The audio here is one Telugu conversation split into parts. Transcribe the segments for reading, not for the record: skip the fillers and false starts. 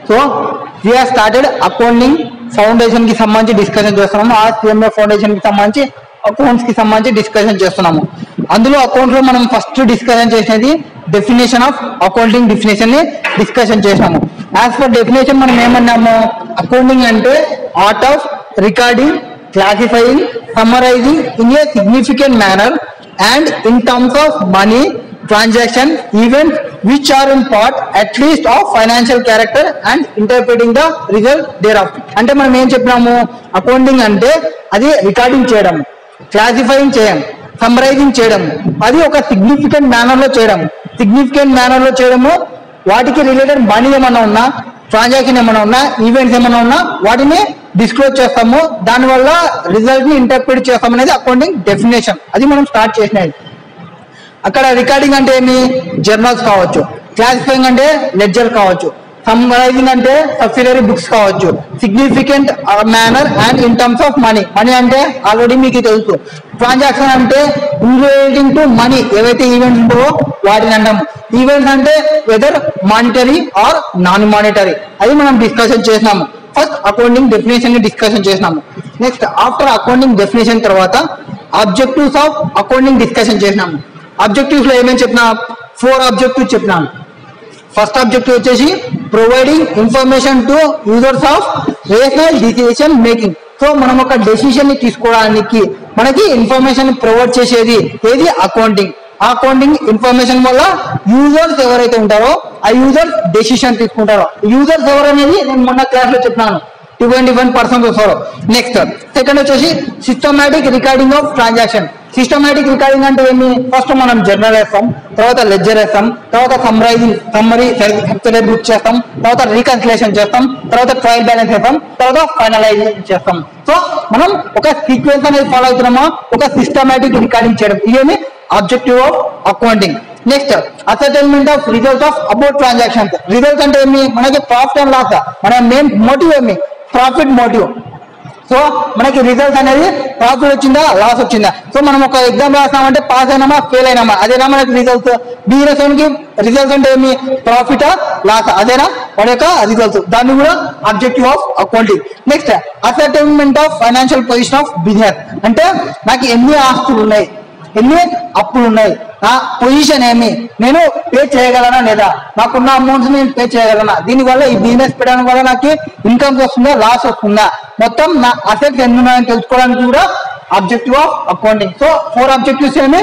So we have started accounting foundation కి సంబంధించి డిస్కషన్ చేస్తున్నాము. ఆర్సిఎంఏ ఫౌండేషన్ కి సంబంధించి అకౌంట్స్ కి సంబంధించి డిస్కషన్ చేస్తున్నాము. అందులో అకౌంట్స్ లో మనం ఫస్ట్ డిస్కషన్ చేసేది డెఫినేషన్ ఆఫ్ అకౌంటింగ్ డెఫినేషన్ ని డిస్కషన్ చేసాము. యాజ్ పర్ డెఫినేషన్ మనం ఏమన్నాము, అకౌంటింగ్ అంటే art of recording, classifying, summarising in a significant manner and in terms of money transaction events which are in part at least of financial character and interpreting the result thereof. అంటే మనం ఏం చెప్పినాము, అకౌంటింగ్ అంటే అది రికార్డింగ్ చేయడం, క్లాసిఫైయింగ్ చేయడం, సమ్మరైజింగ్ చేయడం, అది ఒక సిగ్నిఫికెంట్ మేనర్ లో చేయడం. సిగ్నిఫికెంట్ మేనర్ లో చేయడము వాటికి రిలేటెడ్ మనీ ఏమన్నా ఉన్నా, ట్రాన్సాక్షన్ ఏమైనా ఉన్నా, ఈవెంట్స్ ఏమైనా ఉన్నా వాటిని డిస్క్లోజ్ చేస్తాము. దానివల్ల రిజల్ట్ ని ఇంటర్ప్రిట్ చేస్తాం అనేది అకౌంటింగ్ డెఫినేషన్. అది మనం స్టార్ట్ చేసినది. అక్కడ రికార్డింగ్ అంటే ఏమి, జర్నల్స్ కావచ్చు, క్లాసిఫైయింగ్ అంటే లెడ్జర్ కావచ్చు, సమ్మరైజింగ్ అంటే సబ్సిడరీ బుక్స్ కావచ్చు, significant manner and in terms of money. Money అంటే ఆల్రెడీ మీకు తెలుసు. ట్రాన్సాక్షన్ అంటే రిలేటింగ్ టు మనీ, ఏవైతే ఈవెంట్స్ ఉంటావో వాటిని అంటాము. ఈవెంట్స్ అంటే whether monetary or non monetary, అది మనం డిస్కషన్ చేసినాము. ఫస్ట్ అకౌంటింగ్ డెఫినేషన్ ని డిస్కషన్ చేసినాము. నెక్స్ట్ ఆఫ్టర్ అకౌంటింగ్ డెఫినేషన్ తర్వాత ఆబ్జెక్టివ్స్ ఆఫ్ అకౌంటింగ్ డిస్కషన్ చేసినాము. ఆబ్జెక్టివ్స్ లో ఏమేమి చెప్పినా, 4 ఆబ్జెక్టివ్స్ చెప్పినాను. ఫస్ట్ ఆబ్జెక్టివ్ వచ్చేసి providing information to users of rational decision making. So మనం ఒక డెసిషన్ ని తీసుకోవడానికి మనకి ఇన్ఫర్మేషన్ ప్రొవైడ్ చేసేది ఏది, అకౌంటింగ్. ఆ అకౌంటింగ్ ఇన్ఫర్మేషన్ వల్ల యూజర్స్ ఎవరైతే ఉంటారో ఆ యూజర్స్ డెసిషన్ తీసుకుంటారో. యూజర్స్ ఎవరనేది నేను మొన్న క్లాస్ లో చెప్పినాను, 21% వస్తారు. నెక్స్ట్ సెకండ్ వచ్చేసి systematic recording of transaction. Systematic recording అంటే ఏమి, ఫస్ట్ మనం జర్నల్ వేస్తాం, తర్వాత లెడ్జర్ వేస్తాం, తర్వాత సమ్మరీ బుక్ చేస్తాం, తర్వాత రీకన్సిలేషన్ చేస్తాం, తర్వాత ట్రయల్ బ్యాలెన్స్ వేస్తాం, తర్వాత ఫైనలైజేషన్ చేస్తాం. సో మనం ఒక సీక్వెన్స్ అనేది ఫాలో అవుతున్నామా, ఒక సిస్టమాటిక్ రికార్డింగ్ చేయడం, ఇదేమి objective of accounting. Next ascertainment of results of about transactions. Results అంటే ఏమి, మనకి ప్రాఫిట్ అండ్ లాస్, మన మెయిన్ మోటివ్ ఏమి, ప్రాఫిట్ మోటివ్. సో మనకి రిజల్ట్స్ అనేది ప్రాఫిట్ వచ్చిందా, లాస్ వచ్చిందా. సో మనం ఒక ఎగ్జామ్ రాస్తామంటే పాస్ అయినామా, ఫెయిల్ అయినామా, అదేనా మనకి రిజల్ట్స్. బిజినెస్ కి రిజల్ట్స్ అంటే ఏమి, ప్రాఫిట్ లాస్, అదేనా మన యొక్క రిజల్ట్స్. దాన్ని కూడా objective of accounting. Next ascertainment of financial position of business. అంటే నాకు ఎన్ని ఆస్తులు ఉన్నాయి, ఎన్ని అప్పులు ఉన్నాయి, నా పొజిషన్ ఏమి, నేను పే చేయగలనా లేదా, నాకున్న అమౌంట్స్ నేను పే చేయగలనా, దీనివల్ల ఈ బిజినెస్ పెట్టడం వల్ల నాకు ఇన్కమ్ వస్తుందా, లాస్ వస్తుందా, మొత్తం నా అసెట్స్ ఎన్ని ఉన్నాయని తెలుసుకోవడానికి కూడా objective of accounting. So 4 objectives ఏమి,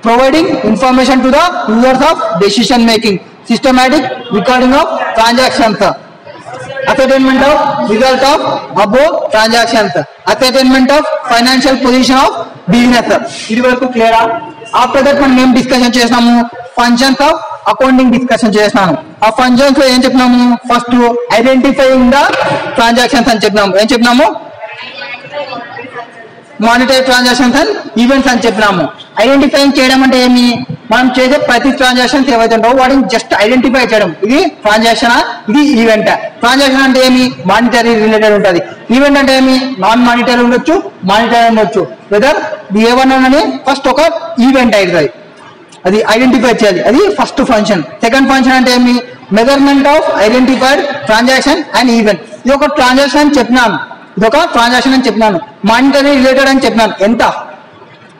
providing information to the users of decision making, systematic recording of transactions, ascertainment of result of above transactions, ascertainment of financial position of business. ఇది వరకు క్లియరా? ఆఫ్టర్ దట్ మనం ఏం డిస్కషన్ చేసినాము, ఫంక్షన్స్ ఆఫ్ అకౌంటింగ్ డిస్కషన్ చేసినాము. ఆ ఫంక్షన్స్ లో ఏం చెప్పినాము, ఫస్ట్ ఐడెంటిఫైయింగ్ ద ట్రాన్సాక్షన్స్ అని చెప్పినాము. ఏం చెప్పినాము, మానిటరీ ట్రాన్సాక్షన్స్ అండ్ ఈవెంట్స్ అని చెప్పినాము. ఐడెంటిఫైయింగ్ చేయడం అంటే ఏమి, మనం చేసే ప్రతి ట్రాన్సాక్షన్స్ ఏవైతే ఉంటావో వాటిని జస్ట్ ఐడెంటిఫై చేయడం. ఇది ట్రాన్సాక్షన్, ఇది ఈవెంట్. ట్రాన్సాక్షన్ అంటే ఏమి, మానిటరీ రిలేటెడ్ ఉంటుంది. ఈవెంట్ అంటే ఏమి, నాన్ మానిటరీ ఉండొచ్చు, మానిటరీ ఉండొచ్చు. వెదర్ ఏమన్నా ఫస్ట్ ఒక ఈవెంట్ అవుతుంది, అది ఐడెంటిఫై చేయాలి. అది ఫస్ట్ ఫంక్షన్. సెకండ్ ఫంక్షన్ అంటే ఏమి, measurement of identified transaction and event. ఇది ఒక ట్రాన్సాక్షన్ అని చెప్పినాను, ఇదొక ట్రాన్సాక్షన్ అని చెప్పినాను. మానిటరీ రిలేటెడ్ అని చెప్పినాను, ఎంత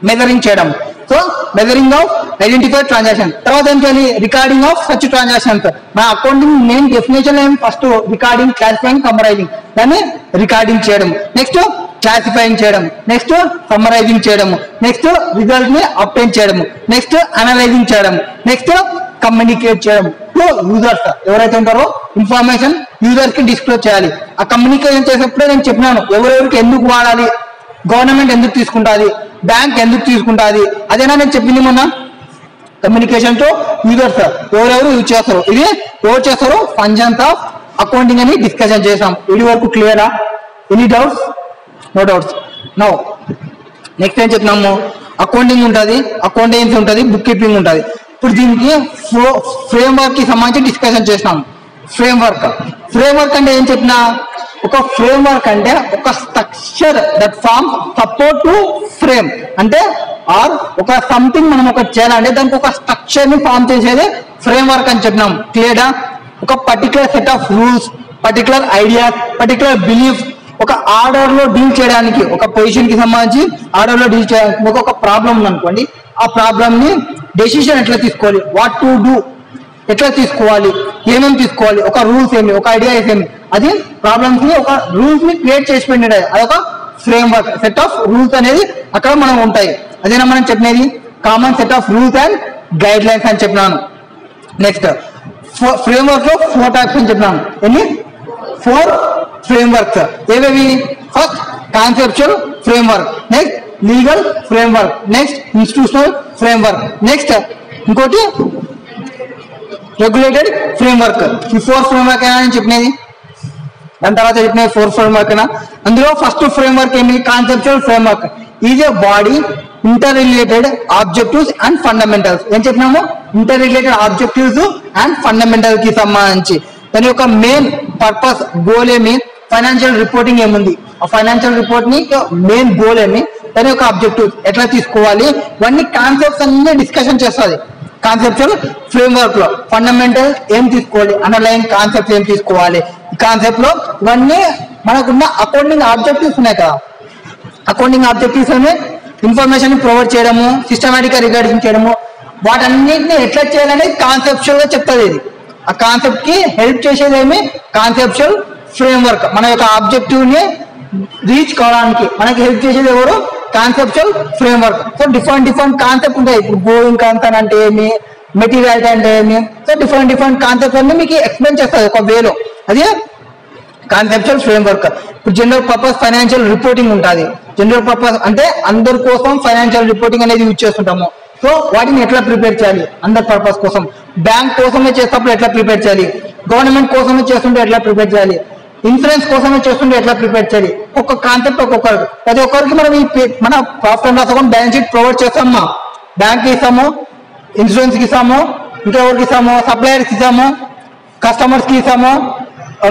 మెజరింగ్ చేయడం. So measuring of identified transaction. తర్వాత ఏం చేయాలి, రికార్డింగ్ ఆఫ్ సచ్ ట్రాన్సాక్షన్స్. మన అకౌంటింగ్ మెయిన్ డెఫినేషన్ ఏం, ఫస్ట్ రికార్డింగ్, క్లాసిఫైయింగ్, సమ్మరైజింగ్. దాన్ని రికార్డింగ్ చేయడం, నెక్స్ట్ క్లాసిఫైయింగ్ చేయడం, నెక్స్ట్ సమ్మరైజింగ్ చేయడం, నెక్స్ట్ రిజల్ట్ ని అబ్టైన్ చేయడం, నెక్స్ట్ అనలైజింగ్ చేయడం, నెక్స్ట్ కమ్యూనికేట్ చేయడం టు యూజర్స్. ఎవరైతే ఉంటారో ఇన్ఫర్మేషన్ యూజర్స్ కి డిస్క్లోజ్ చేయాలి. ఆ కమ్యూనికేషన్ చేసేప్పుడే నేను చెప్పినాను ఎవరెవరికి ఎందుకు వాడాలి, గవర్నమెంట్ ఎందుకు తీసుకుంటుంది, బ్యాంక్ ఎందుకు తీసుకుంటుంది, అదేనా నేను చెప్పింది మొన్న. కమ్యూనికేషన్ తో యూజర్స్ ఎవరెవరు యూజ్ చేస్తారు, ఇది ఎవరు చేస్తారు, ఫంక్షన్స్ ఆఫ్ అకౌంటింగ్ అని డిస్కషన్ చేసాం. ఇది వరకు క్లియరా? Any doubts? No doubts. No next ఏం చెప్పినాము, అకౌంటింగ్ ఉంటుంది, అకౌంటెన్సీ ఉంటుంది, బుక్ కీపింగ్ ఉంటుంది. ఇప్పుడు దీనికి ఫ్రేమ్వర్క్ కి సంబంధించి డిస్కషన్ చేసినాము. ఫ్రేమ్వర్క్ అంటే ఏం చెప్పినా, ఒక ఫ్రేమ్వర్క్ అంటే ఒక structure that form support to frame. అంటే ఆర్ ఒక సంథింగ్ మనం ఒకటి చేయాలంటే దానికి ఒక స్ట్రక్చర్ ని ఫార్మ్ చేసేది ఫ్రేమ్వర్క్ అని చెప్పినాం. క్లియరా? ఒక particular set of rules, particular ideas, particular belief, ఒక ఆర్డర్ లో డీల్ చేయడానికి, ఒక పొజిషన్ కి సంబంధించి ఆర్డర్ లో డీల్ చేయడానికి ఒక ప్రాబ్లం ఉందనుకోండి, ఆ ప్రాబ్లమ్ ని డెసిషన్ ఎట్లా తీసుకోవాలి, వాట్ టు డూ ఎట్లా తీసుకోవాలి, ఏమేమి తీసుకోవాలి, ఒక రూల్స్ ఏమి, ఒక ఐడియాస్ ఏమి, అది ప్రాబ్లమ్స్ ని ఒక రూల్స్ ని క్రియేట్ చేసి పెట్టినది. అదొక frame work, set of rules అనేది అక్కడ మనం ఉంటాయి. అదేనా మనం చెప్పినది common set of rules and guide lines అని చెప్పినాను. నెక్స్ట్ ఫ్రేమ్ వర్క్ లో 4 టైప్స్ అని చెప్పినాను. ఎన్ని? 4 ఫ్రేమ్ వర్క్స్. ఏవేవి? First conceptual framework, next legal framework, next institutional framework, next ఇంకోటి రెగ్యులేటెడ్ ఫ్రేమ్ వర్క్. ఈ 4 ఫ్రేమ్ వర్క్ అయినా నేను చెప్పినది. దాని తర్వాత చెప్పిన 4 ఫ్రేమ్ వర్క్ అయినా. అందులో ఫస్ట్ ఫ్రేమ్ వర్క్ ఏమి? Conceptual frame work is a body inter related objectives and fundamentals. ఏం చెప్పినాము? Inter related objectives and fundamental కి సంబంధించి దాని యొక్క మెయిన్ పర్పస్, గోల్ ఏమి, ఫైనాన్షియల్ రిపోర్టింగ్ ఏముంది, ఆ ఫైనాన్షియల్ రిపోర్ట్ ని మెయిన్ గోల్ ఏమి, దాని యొక్క ఆబ్జెక్టివ్స్ ఎట్లా తీసుకోవాలి, ఇవన్నీ కాన్సెప్ట్స్ అన్ని డిస్కషన్ చేస్తుంది. కాన్సెప్చువల్ ఫ్రేమ్ వర్క్ లో ఫండమెంటల్ ఏం తీసుకోవాలి, అండర్లైన్ కాన్సెప్ట్స్ ఏం తీసుకోవాలి, ఈ కాన్సెప్ట్ లో ఇవన్నీ మనకున్న అకౌంటింగ్ ఆబ్జెక్టివ్స్ ఉన్నాయి కదా. అకౌంటింగ్ ఆబ్జెక్టివ్స్ అనే ఇన్ఫర్మేషన్ ప్రొవైడ్ చేయడము, సిస్టమేటిక్ గా రికార్డింగ్ చేయడము, వాటన్నిటిని ఎట్లా చేయాలనేది కాన్సెప్చువల్ గా చెప్తుంది. ఇది ఆ కాన్సెప్ట్ కి హెల్ప్ చేసేది ఏమి? Conceptual frame work. మన యొక్క ఆబ్జెక్టివ్ ని రీచ్ కావడానికి మనకి హెల్ప్ చేసేది ఎవరు? Conceptual frame work. So different concept ఉంటాయి. ఇప్పుడు గోయింగ్ కాన్సెప్ట్ అంటే ఏమి, మెటీరియల్ అంటే ఏమి, సో డిఫరెంట్ కాన్సెప్ట్ అన్ని మీకు ఎక్స్ప్లెయిన్ చేస్తుంది ఒక వేలో. అదే కాన్సెప్చువల్ ఫ్రేమ్ వర్క్. ఇప్పుడు జనరల్ పర్పస్ ఫైనాన్షియల్ రిపోర్టింగ్ ఉంటుంది. జనరల్ పర్పస్ అంటే అందరి కోసం ఫైనాన్షియల్ రిపోర్టింగ్ అనేది యూజ్ చేస్తుంటాము. సో వాటిని ఎట్లా ప్రిపేర్ చేయాలి, అందరి పర్పస్ కోసం, బ్యాంక్ కోసమే చేసేటప్పుడు ఎట్లా ప్రిపేర్ చేయాలి, గవర్నమెంట్ కోసమే చేస్తుంటే ఎట్లా ప్రిపేర్ చేయాలి, ఇన్సూరెన్స్ కోసమే చేస్తుంటే ఎట్లా ప్రిపేర్ చేయాలి, ఒక్కొక్క కాన్సెప్ట్ ఒక్కొక్కరికి. ప్రతి ఒక్కరికి మనం మన profit and loss account balance sheet provide చేస్తాము. బ్యాంక్ కి ఇస్తాము, ఇన్సూరెన్స్ కి ఇస్తాము, ఇంకా ఎవరికి ఇస్తాము, సప్లయర్స్ కి ఇస్తాము, కస్టమర్స్ కి ఇస్తాము,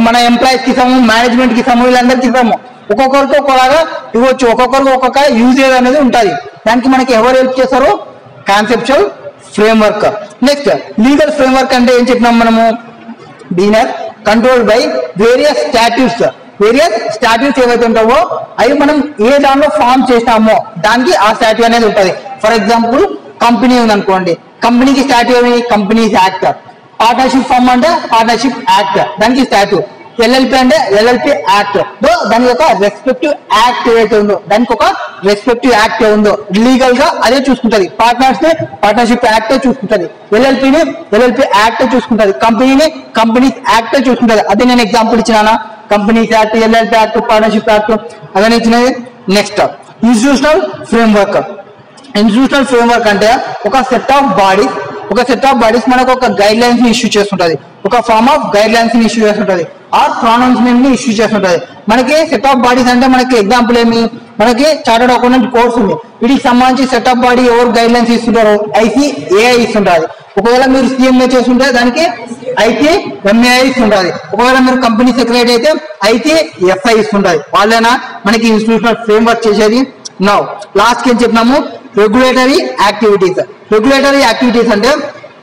మన ఎంప్లాయీస్ కి ఇస్తాము, మేనేజ్మెంట్ కి ఇస్తాము, వీళ్ళందరికీ ఇస్తాము. ఒక్కొక్కరికి ఒక్కొక్కలాగా ఇవ్వచ్చు, ఒక్కొక్కరికి ఒక్కొక్క యూజేజ్ అనేది ఉంటుంది. దానికి మనకి ఎవరు హెల్ప్ చేస్తారు? Conceptual framework. Next legal framework అంటే ఏం చెప్పినాం మనము? Being control by various statutes. Various statutes ఏవైతే ఉంటావో అవి మనం ఏ దానిలో ఫామ్ చేసినామో దానికి ఆ స్టాట్యూ అనేది ఉంటుంది. ఫర్ ఎగ్జాంపుల్ కంపెనీ ఉందనుకోండి, కంపెనీకి స్టాట్యూ ఏమి? Companies act. పార్ట్నర్షిప్ ఫామ్ అంటే పార్ట్నర్షిప్ యాక్ట్, దానికి స్టాట్యూ. ఎల్ఎల్పి అంటే ఎల్ఎల్పి యాక్ట్. దాని యొక్క రెస్పెక్టివ్ యాక్ట్ ఏదైతే ఉందో దానికి ఒక రెస్పెక్టివ్ యాక్ట్ ఉందో లీగల్ గా అదే చూసుకుంటది. పార్ట్నర్స్ ని పార్ట్నర్షిప్ యాక్ట్ చూసుకుంటది, ఎల్ఎల్పిని ఎల్ఎల్పి యాక్ట్ చూసుకుంటది, కంపెనీని కంపెనీస్ యాక్ట్ చూసుకుంటది. అదే నేను ఎగ్జాంపుల్ ఇచ్చినానా, companies act, LLP act, partnership act అవన్నీ ఇచ్చినది. Next institutional framework. Institutional framework అంటే ఒక సెట్ ఆఫ్ బాడీస్ మనకు ఒక గైడ్ లైన్స్ ని ఇష్యూ చేస్తుంటది, ఒక ఫార్మ్ ఆఫ్ గైడ్ లైన్స్ ని ఇష్యూ చేస్తుంటది, ఆర్ ప్రొనౌన్స్మెంట్ ని ఇష్యూ చేస్తుంటది. మనకి సెట్ ఆఫ్ బాడీస్ అంటే మనకి ఎగ్జాంపుల్ ఏమి? మనకి చార్టర్డ్ అకౌంటెంట్ కోర్స్ ఉంది, వీటికి సంబంధించి సెట్ ఆఫ్ బాడీ ఎవరు గైడ్ లైన్స్ ఇస్తుంటారు? ICAI ఇస్తుంటారు. ఒకవేళ మీరు CMA చేస్తుంటే దానికి ICMAI ఇస్తుంటది. ఒకవేళ మీరు కంపెనీ సెక్రటరీ అయితే ICFI ఇస్తుంటది. వాళ్ళైనా మనకి ఇన్స్టిట్యూషనల్ ఫ్రేమ్ వర్క్ చేసేది. నౌ లాస్ట్ ఏం చెప్పినాము? Regulatory activities. రెగ్యులేటరీ యాక్టివిటీస్ అంటే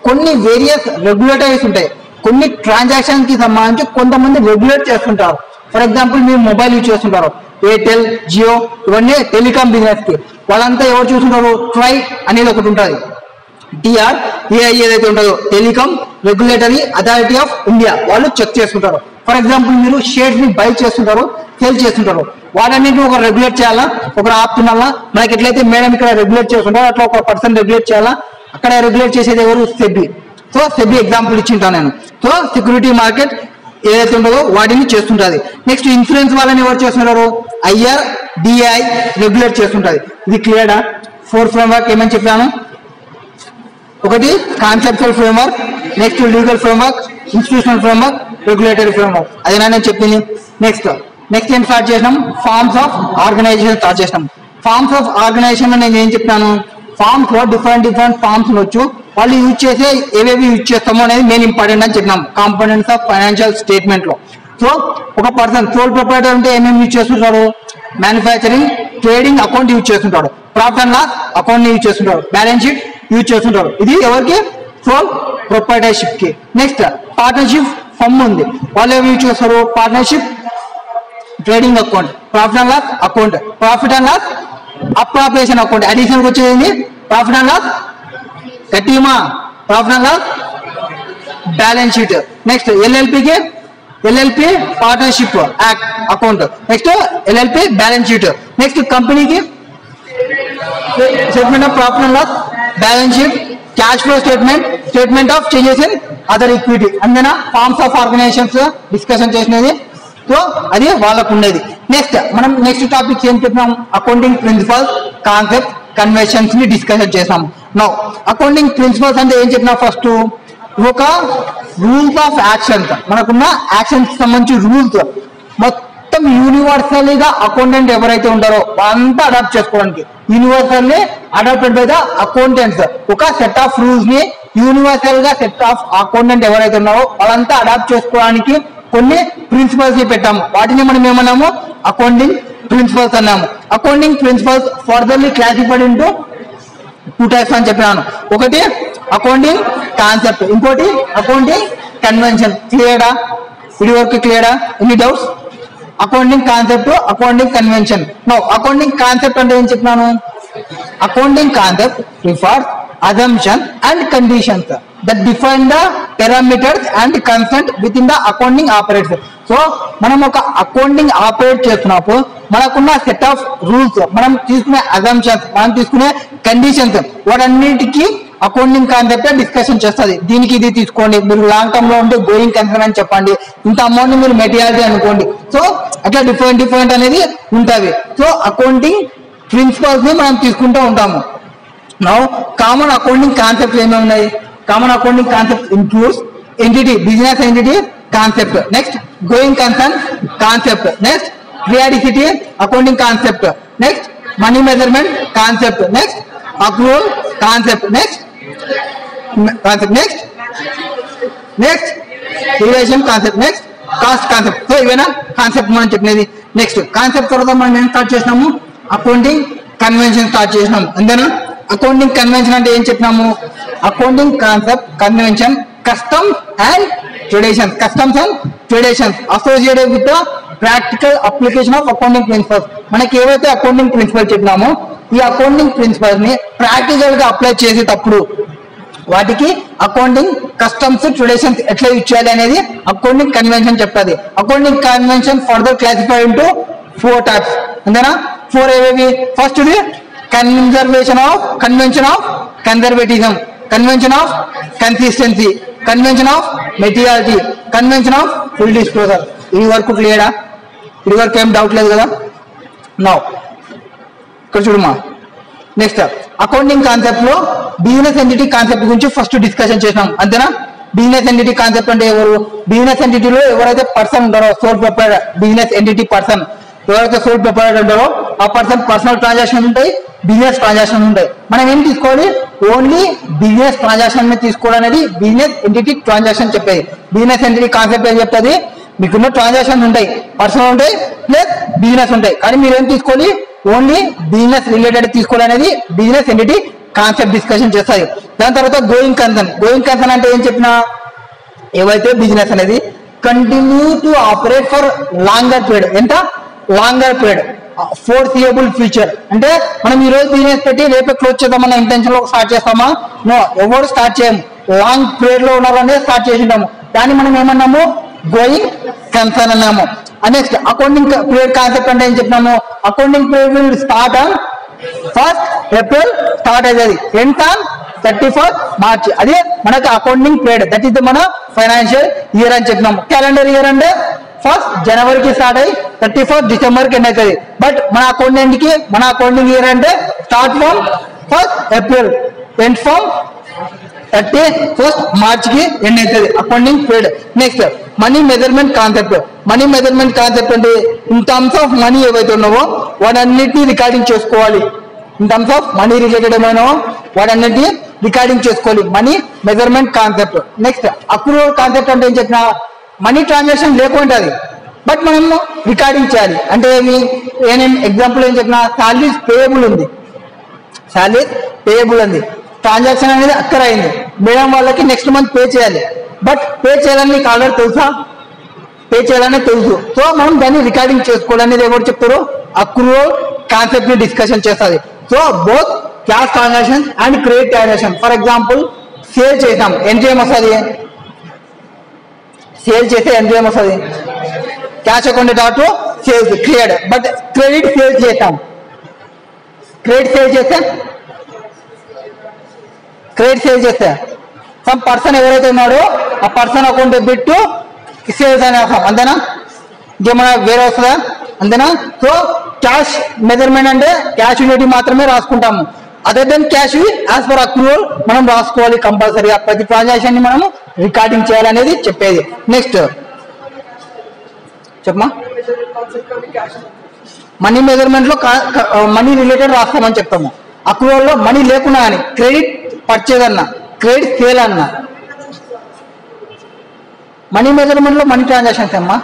కొన్ని వేరియస్ రెగ్యులేటరీస్ ఉంటాయి. కొన్ని ట్రాన్సాక్షన్ కి సంబంధించి కొంతమంది రెగ్యులేట్ చేస్తుంటారు. ఫర్ ఎగ్జాంపుల్ మీరు మొబైల్ యూజ్ చేస్తుంటారు, ఎయిర్టెల్, జియో, ఇవన్నీ టెలికాం బిజినెస్ కి. వాళ్ళంతా ఎవరు చూస్తుంటారు? ట్రై అనేది ఒకటి ఉంటుంది. TRAI ఏదైతే ఉంటుందో telecom regulatory authority of India, వాళ్ళు చెక్ చేసుకుంటారు. ఫర్ ఎగ్జాంపుల్ మీరు షేర్స్ ని బై చేస్తుంటారు, సేల్ చేస్తుంటారు, వాటన్నిటిని ఒక రెగ్యులేట్ చేయాలా, ఒకరు ఆపుతున్నారా? మనకి ఎట్లయితే మేడం ఇక్కడ రెగ్యులేట్ చేస్తుంటారో అట్లా ఒక పర్సన్ రెగ్యులేట్ చేయాలా. అక్కడ రెగ్యులేట్ చేసేది ఎవరు? సెబీ. సో సెబీ ఎగ్జాంపుల్ ఇచ్చింటాను నేను. సో సెక్యూరిటీ మార్కెట్ ఏదైతే ఉంటుందో వాటిని చేస్తుంటది. నెక్స్ట్ ఇన్సూరెన్స్ వాళ్ళని ఎవరు చేస్తున్నారు? IRDAI రెగ్యులేట్ చేస్తుంటది. ఇది క్లియర్డా? 4 ఫ్రేమ్ వర్క్ ఏమని చెప్పాను? ఒకటి conceptual framework, next legal framework, institutional framework, regulatory framework. అదేనా నేను చెప్పింది. నెక్స్ట్ ఏం స్టార్ట్ చేసినాం? ఫార్మ్స్ ఆఫ్ ఆర్గనైజేషన్ స్టార్ట్ చేసినాం. ఫార్మ్స్ ఆఫ్ ఆర్గనైజేషన్ లో నేను ఏం చెప్పాను? ఫార్మ్స్ లో డిఫరెంట్ ఫార్మ్స్ వచ్చు, వాళ్ళు యూజ్ చేసే ఏవేవి యూజ్ చేస్తామో అనేది మెయిన్ ఇంపార్టెంట్ అని చెప్పినాం. కాంపోనెంట్స్ ఆఫ్ ఫైనాన్షియల్ స్టేట్మెంట్ లో. సో ఒక పర్సన్ సోల్ ప్రొప్రైటర్ అంటే ఏమేమి యూజ్ చేస్తుంటారు? మ్యానుఫ్యాక్చరింగ్, ట్రేడింగ్ అకౌంట్ యూజ్ చేస్తుంటాడు, ప్రాఫిట్ అండ్ లాస్ అకౌంట్ ని యూజ్ చేస్తుంటాడు, బ్యాలెన్స్ షీట్ యూజ్ చేస్తుంటారు. ఇది ఎవరికి? సోల్ ప్రొప్రైటర్షిప్ కి. నెక్స్ట్ పార్ట్నర్షిప్ ఫమ్ ఉంది, వాళ్ళు ఏమి యూజ్ చేస్తారు? Partnership trading account, profit and loss account, profit and loss appropriation account, additional వచ్చేది ప్రాఫిట్ అండ్ లాస్ కటీమా, profit and loss balance sheet. Next ఎల్ఎల్పికి LLP partnership act account, next LLP balance sheet. Next కంపెనీకి statement of profit and loss, balance sheet, cash flow statement, statement of changes in other equity. అందున ఫార్మ్స్ ఆఫ్ ఆర్గనైజేషన్స్ డిస్కషన్ చేసినది, సో అది వాళ్ళకు ఉండేది. నెక్స్ట్ మనం నెక్స్ట్ టాపిక్స్ ఏం చెప్పినాం? అకౌంటింగ్ ప్రిన్సిపల్స్, కాన్సెప్ట్, కన్వెన్షన్స్ ని డిస్కషన్ చేసాం. నౌ అకౌంటింగ్ ప్రిన్సిపల్స్ అంటే ఏం చెప్పినా? ఫస్ట్ ఒక రూల్స్ ఆఫ్ యాక్షన్స్, మనకున్న యాక్షన్స్ సంబంధించి రూల్స్ మొత్తం యూనివర్సల్లీగా అకౌంటెంట్ ఎవరైతే ఉంటారో వాళ్ళంతా అడాప్ట్ చేసుకోవడానికి, universally adapted by the accountants. ఒక సెట్ ఆఫ్ రూల్స్ ని యూనివర్సల్ గా సెట్ ఆఫ్ అకౌంటెంట్ ఎవరైతే ఉన్నారో వాళ్ళంతా అడాప్ట్ చేసుకోవడానికి కొన్ని ప్రిన్సిపల్స్ ని పెట్టాము. వాటిని మనం ఏమన్నాము? అకౌంటింగ్ ప్రిన్సిపల్స్ అన్నాము. Accounting principles furtherly classified into 2 types అని చెప్పినాను. ఒకటి అకౌంటింగ్ కాన్సెప్ట్, ఇంకోటి అకౌంటింగ్ కన్వెన్షన్. క్లియరా? ఇది వరకు క్లియరా? Any doubts? Accounting concept, accounting convention. No accounting concept అంటే ఏం చెప్పినాను? Accounting concept refers assumption and conditions that define the parameters and consent within the accounting operates. So మనం ఒక అకౌంటింగ్ ఆపరేట్ చేస్తున్నప్పుడు మనకున్న సెట్ ఆఫ్ రూల్స్, మనం తీసుకునే అజంప్షన్స్, మనం తీసుకునే కండిషన్స్, వాటన్నిటికీ అకౌంటింగ్ కాన్సెప్ట్ డిస్కషన్ చేస్తుంది. దీనికి ఇది తీసుకోండి, మీరు లాంగ్ టర్మ్ లో ఉంటే గోయింగ్ కన్సర్న్ అని చెప్పండి, ఇంత అమౌంట్ మీరు మెటీరియాలిటీ అనుకోండి. సో అట్లా డిఫరెంట్ అనేది ఉంటుంది. సో అకౌంటింగ్ ప్రిన్సిపల్స్ ని మనం తీసుకుంటూ ఉంటాము. Now, common accounting concepts ఏమేమి ఉన్నాయి? Common accounting concepts includes entity, business entity concept. Next, going concern concept. Next, periodicity accounting concept. Next, money measurement concept. Next, accrual concept. Next, relation concept. Next, cost concept. So, ఇవేనా కాన్సెప్ట్ మనం చెప్పినది. నెక్స్ట్ కాన్సెప్ట్ తర్వాత మనం ఏం స్టార్ట్ చేసినాము? అకౌంటింగ్ కన్వెన్షన్ స్టార్ట్ చేసినాము. అంతేనా? అకౌంటింగ్ కన్వెన్షన్ అంటే ఏం చెప్పినాము? Accounting concept, convention, customs and traditions. Customs and traditions associated with the practical application of accounting principles. మనకి ఏవైతే అకౌంటింగ్ ప్రిన్సిపల్ చెప్పినామో ఈ అకౌంటింగ్ ప్రిన్సిపల్స్ ని ప్రాక్టికల్ గా అప్లై చేసేటప్పుడు వాటికి అకౌంటింగ్ కస్టమ్స్, ట్రెడిషన్స్ ఎట్లా యూజ్ చేయాలి అనేది అకౌంటింగ్ కన్వెన్షన్ చెప్తుంది. Accounting convention further classified into 4 types. అంతేనా? 4 ఏవేవి? ఫస్ట్ ఇది convention of conservatism, convention of consistency, convention of materiality, convention of full disclosure. ఈ వరకు క్లియరా? ఇది వరకు ఏం డౌట్ లేదు కదా? నౌ ఇక్కడ చూడమా. నెక్స్ట్ అకౌంటింగ్ కాన్సెప్ట్ లో బిజినెస్ ఎంటిటీ కాన్సెప్ట్ గురించి ఫస్ట్ డిస్కషన్ చేసినాం. అంతేనా? బిజినెస్ ఎంటిటీ కాన్సెప్ట్ అంటే ఎవరు? బిజినెస్ ఎంటిటీలో ఎవరైతే పర్సన్ ఉంటారో, sole proprietor, business entity person ఎవరైతే సోల్ ప్రొప్రైటర్ ఉంటారో ఆ పర్సన్ పర్సనల్ ట్రాన్సాక్షన్ ఉంటాయి, బిజినెస్ ట్రాన్సాక్షన్ ఉంటాయి. మనం ఏం తీసుకోవాలి? ఓన్లీ బిజినెస్ ట్రాన్సాక్షన్ మీద తీసుకోవడం అనేది బిజినెస్ ఎంటిటీ ట్రాన్సాక్షన్ చెప్పేది. బిజినెస్ ఎంటిటీ కాన్సెప్ట్ ఏం చెప్తుంది? మీకున్న ట్రాన్సాక్షన్స్ ఉంటాయి, పర్సనల్ ఉంటాయి, ప్లస్ బిజినెస్ ఉంటాయి, కానీ మీరు ఏం తీసుకోవాలి? ఓన్లీ బిజినెస్ రిలేటెడ్ తీసుకోవాలి అనేది బిజినెస్ ఎంటిటీ కాన్సెప్ట్ డిస్కషన్ చేస్తుంది. దాని తర్వాత గోయింగ్ కన్సర్న్. గోయింగ్ కన్సర్న్ అంటే ఏం చెప్పినా? ఏవైతే బిజినెస్ అనేది continue to operate for longer period. ఎంత లాంగర్ పీరియడ్? Foreseeable future. అంటే మనం ఈ రోజు బిజినెస్ పెట్టి రేపే క్లోజ్ చేద్దామన్న ఇంటెన్షన్ లో స్టార్ట్ చేస్తామా? నో, ఎవరు స్టార్ట్ చేయము. లాంగ్ పీరియడ్ లో ఉండాలనే స్టార్ట్ చేసింటాము. దాన్ని మనం ఏమన్నాము? గోయింగ్ కన్సర్న్ అన్నాము. నెక్స్ట్ అకౌంటింగ్ పీరియడ్ కాన్సెప్ట్ అంటే ఏం చెప్పినాము? Accounting period will start on 1st April start అయ్యేది, ఎండ్ ఆన్ 31st March. అదే మనకు అకౌంటింగ్ పీరియడ్. దట్ ఈస్ మన ఫైనాన్షియల్ ఇయర్ అని చెప్పినాము. క్యాలెండర్ ఇయర్ అంటే 1st January కి స్టార్ట్ అయ్యి 31st December కి ఎండ్ అవుతుంది. బట్ మన అకౌంటింగ్ ఇయర్ అంటే start from 1st April, end from 31st March కి ఎండ్ అవుతుంది accounting period. Next money measurement concept. Money measurement concept అంటే ఇన్ టర్మ్స్ ఆఫ్ మనీ ఏవైతే ఉన్నావో వాటన్నిటిని రికార్డింగ్ చేసుకోవాలి. In terms of money related ఏమైనా వాటన్నిటిని రికార్డింగ్ చేసుకోవాలి. Money measurement concept. Next accrual concept అంటే ఏం చెప్పినా? మనీ ట్రాన్సాక్షన్ లేకుంటుంది, బట్ మనం రికార్డింగ్ చేయాలి. అంటే ఏమేమి ఎగ్జాంపుల్ ఏం చెప్పినా? సాలరీస్ పేయబుల్ ఉంది, ట్రాన్సాక్షన్ అనేది అక్కర్ అయింది, మేడం వాళ్ళకి నెక్స్ట్ మంత్ పే చేయాలి, బట్ పే చేయాలని మీకు ఆల్రెడీ తెలుసా, పే చేయాలని తెలుసు. సో మనం దాన్ని రికార్డింగ్ చేసుకోవడం అనేది ఎవరు చెప్తారు, అక్రూవల్ కాన్సెప్ట్ ని డిస్కషన్ చేస్తుంది. So both cash transaction and credit transaction. For example sale చేసాం, ఎంజీఎం వస్తుంది, సేల్ చేస్తే ఎంజీఎం వస్తుంది, cash account dot sales clear. But credit sale చేస్తాం, క్రెడిట్ సేల్ చేస్తే సమ్ పర్సన్ ఎవరైతే ఉన్నాడో ఆ person account debit to sales అని వస్తాం, అంతేనా? ఇంకేమైనా వేరే వస్తుందా, అంతేనా? సో క్యాష్ మెజర్మెంట్ అంటే క్యాష్ యూనిటీ మాత్రమే రాసుకుంటాము. Other than cash as per accrual మనం రాసుకోవాలి కంపల్సరీగా. ప్రతి ట్రాన్సాక్షన్ ని మనము రికార్డింగ్ చేయాలనేది చెప్పేది. నెక్స్ట్ చెప్పమా, మనీ మెజర్మెంట్ లో మనీ రిలేటెడ్ రాస్తామని చెప్తాము. అక్రూవల్ లో మనీ లేకున్నా కానీ క్రెడిట్ పర్చేజ్ అన్నా, క్రెడిట్ సేల్ అన్నా, మనీ మెజర్మెంట్ లో మనీ ట్రాన్సాక్షన్స్ అమ్మా.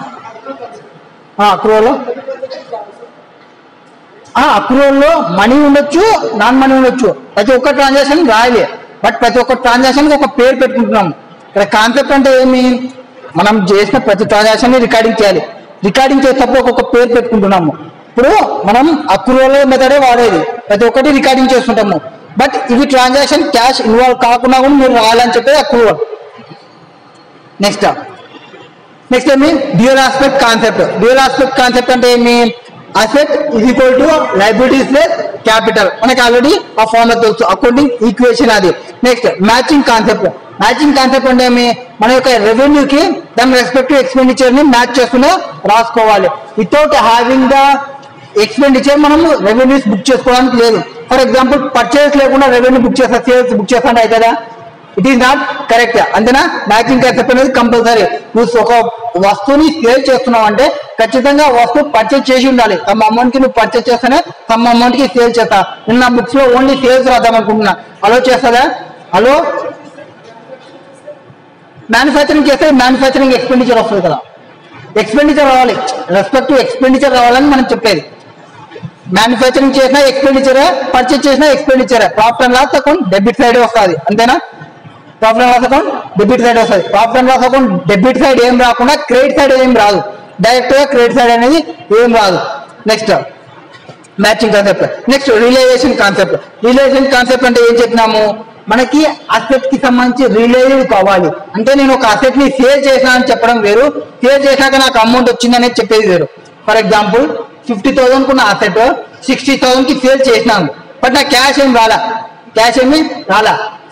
అక్రూవల్ లో మనీ ఉండొచ్చు, నాన్ మనీ ఉండొచ్చు, ప్రతి ఒక్క ట్రాన్సాక్షన్ రాయాలి. బట్ ప్రతి ఒక్క ట్రాన్సాక్షన్ ఒక పేరు పెట్టుకుంటున్నాము. ఇక్కడ కాన్సెప్ట్ అంటే ఏమి, మనం చేసిన ప్రతి ట్రాన్సాక్షన్ ని రికార్డింగ్ చేయాలి. రికార్డింగ్ చేసేటప్పుడు ఒక్కొక్క పేరు పెట్టుకుంటున్నాము. ఇప్పుడు మనం అక్రూవల్ మెథడే వాడేది, ప్రతి ఒక్కటి రికార్డింగ్ చేస్తుంటాము. బట్ ఇవి ట్రాన్సాక్షన్ క్యాష్ ఇన్వాల్వ్ కాకుండా కూడా మీరు రాయాలని చెప్పేది అక్రూవల్. నెక్స్ట్ ఏమి, dual aspect concept. Dual aspect concept అంటే ఏమి, asset is equal to liabilities plus capital. మనకి ఆల్రెడీ ఆ ఫార్ములా తెలుసు, అకౌంటింగ్ ఈక్వేషన్ అది. Next matching concept. Matching concept అంటే ఏమి, మన యొక్క రెవెన్యూకి దాని రెస్పెక్టివ్ ఎక్స్పెండిచర్ ని మ్యాచ్ చేసుకునే రాసుకోవాలి. వితౌట్ హ్యావింగ్ ద ఎక్స్పెండిచర్ మనం రెవెన్యూస్ బుక్ చేసుకోవడానికి లేదు. ఫర్ ఎగ్జాంపుల్ పర్చేస్ లేకుండా రెవెన్యూ బుక్ చేస్తా, సేల్స్ బుక్ చేస్తా అంటే అవుతుందా? ఇట్ ఈస్ నాట్ కరెక్ట్, అంతేనా? మ్యాచింగ్ కాన్సెప్ట్ అనేది కంపల్సరీ. నువ్వు ఒక వస్తువుని సేల్ చేస్తున్నావు అంటే ఖచ్చితంగా వస్తువు పర్చేజ్ చేసి ఉండాలి. సమ్ అమౌంట్ కి నువ్వు పర్చేజ్ చేస్తానే సమ్ అమౌంట్ కి సేల్ చేస్తా. నేను నా బుక్స్ లో ఓన్లీ సేల్స్ రాద్దాం అనుకుంటున్నా, అలో చేస్తుందా? అలో. మ్యానుఫ్యాక్చరింగ్ చేస్తే మ్యానుఫ్యాక్చరింగ్ ఎక్స్పెండిచర్ వస్తుంది కదా, ఎక్స్పెండిచర్ రావాలి, రెస్పెక్టివ్ ఎక్స్పెండిచర్ రావాలని మనం చెప్పేది. మ్యానుఫ్యాక్చరింగ్ చేసినా ఎక్స్పెండిచరే, పర్చేజ్ చేసినా ఎక్స్పెండిచరే. Profit and loss account debit side వస్తుంది, అంతేనా? Profit and loss account debit side వస్తుంది. Profit and loss account debit side ఏం రాకుండా క్రెడిట్ సైడ్ ఏం రాదు, డైరెక్ట్ గా క్రెడిట్ సైడ్ అనేది ఏం రాదు. Next matching concept. Next realisation concept. Realisation concept అంటే ఏం చెప్పినాము, మనకి అసెట్ కి సంబంధించి రిలేటెడ్ కావాలి. అంటే నేను ఒక అసెట్ ని సేల్ చేసినా అని చెప్పడం వేరు, సేల్ చేశాక నాకు అమౌంట్ వచ్చిందనేది చెప్పేది వేరు. ఫర్ ఎగ్జాంపుల్ 50,000 కున్న అసెట్ 60,000 కి సేల్ చేసినాను, బట్ నాకు క్యాష్ ఏం రాలా,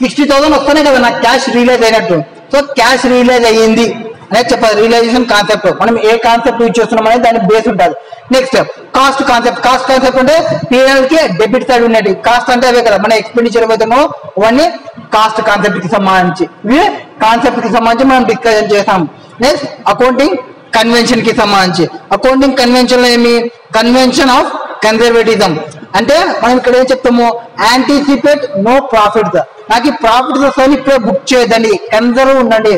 60,000 వస్తేనే కదా నాకు క్యాష్ రియలైజ్ అయినట్టు. సో క్యాష్ రియలైజ్ అయ్యింది అనేది చెప్పాలి. రియలైజేషన్ కాన్సెప్ట్ మనం ఏ కాన్సెప్ట్ యూజ్ చేస్తున్నాం అనేది దాని బేస్ ఉంటుంది. Next cost concept. Cost concept అంటే P&L కి డెబిట్ సైడ్ ఉన్నది. కాస్ట్ అంటే అవే కదా మన ఎక్స్పెండిచర్ ఏవైతున్నామో అవన్నీ కాస్ట్ కాన్సెప్ట్ కి సంబంధించి, ఇవి కాన్సెప్ట్ కి సంబంధించి మనం డిస్కషన్ చేస్తాం. నెక్స్ట్ అకౌంటింగ్ కన్వెన్షన్ కి సంబంధించి. అకౌంటింగ్ కన్వెన్షన్ లో ఏమి, కన్వెన్షన్ ఆఫ్ కన్జర్వేటిజం. అంటే మనం ఇక్కడ ఏం చెప్తాము, యాంటిసిపేట్ నో ప్రాఫిట్స్. నాకు ఈ ప్రాఫిట్స్ వస్తాయని ఇప్పుడే బుక్ చేయొద్దండి, కన్జర్వ్ ఉండండి.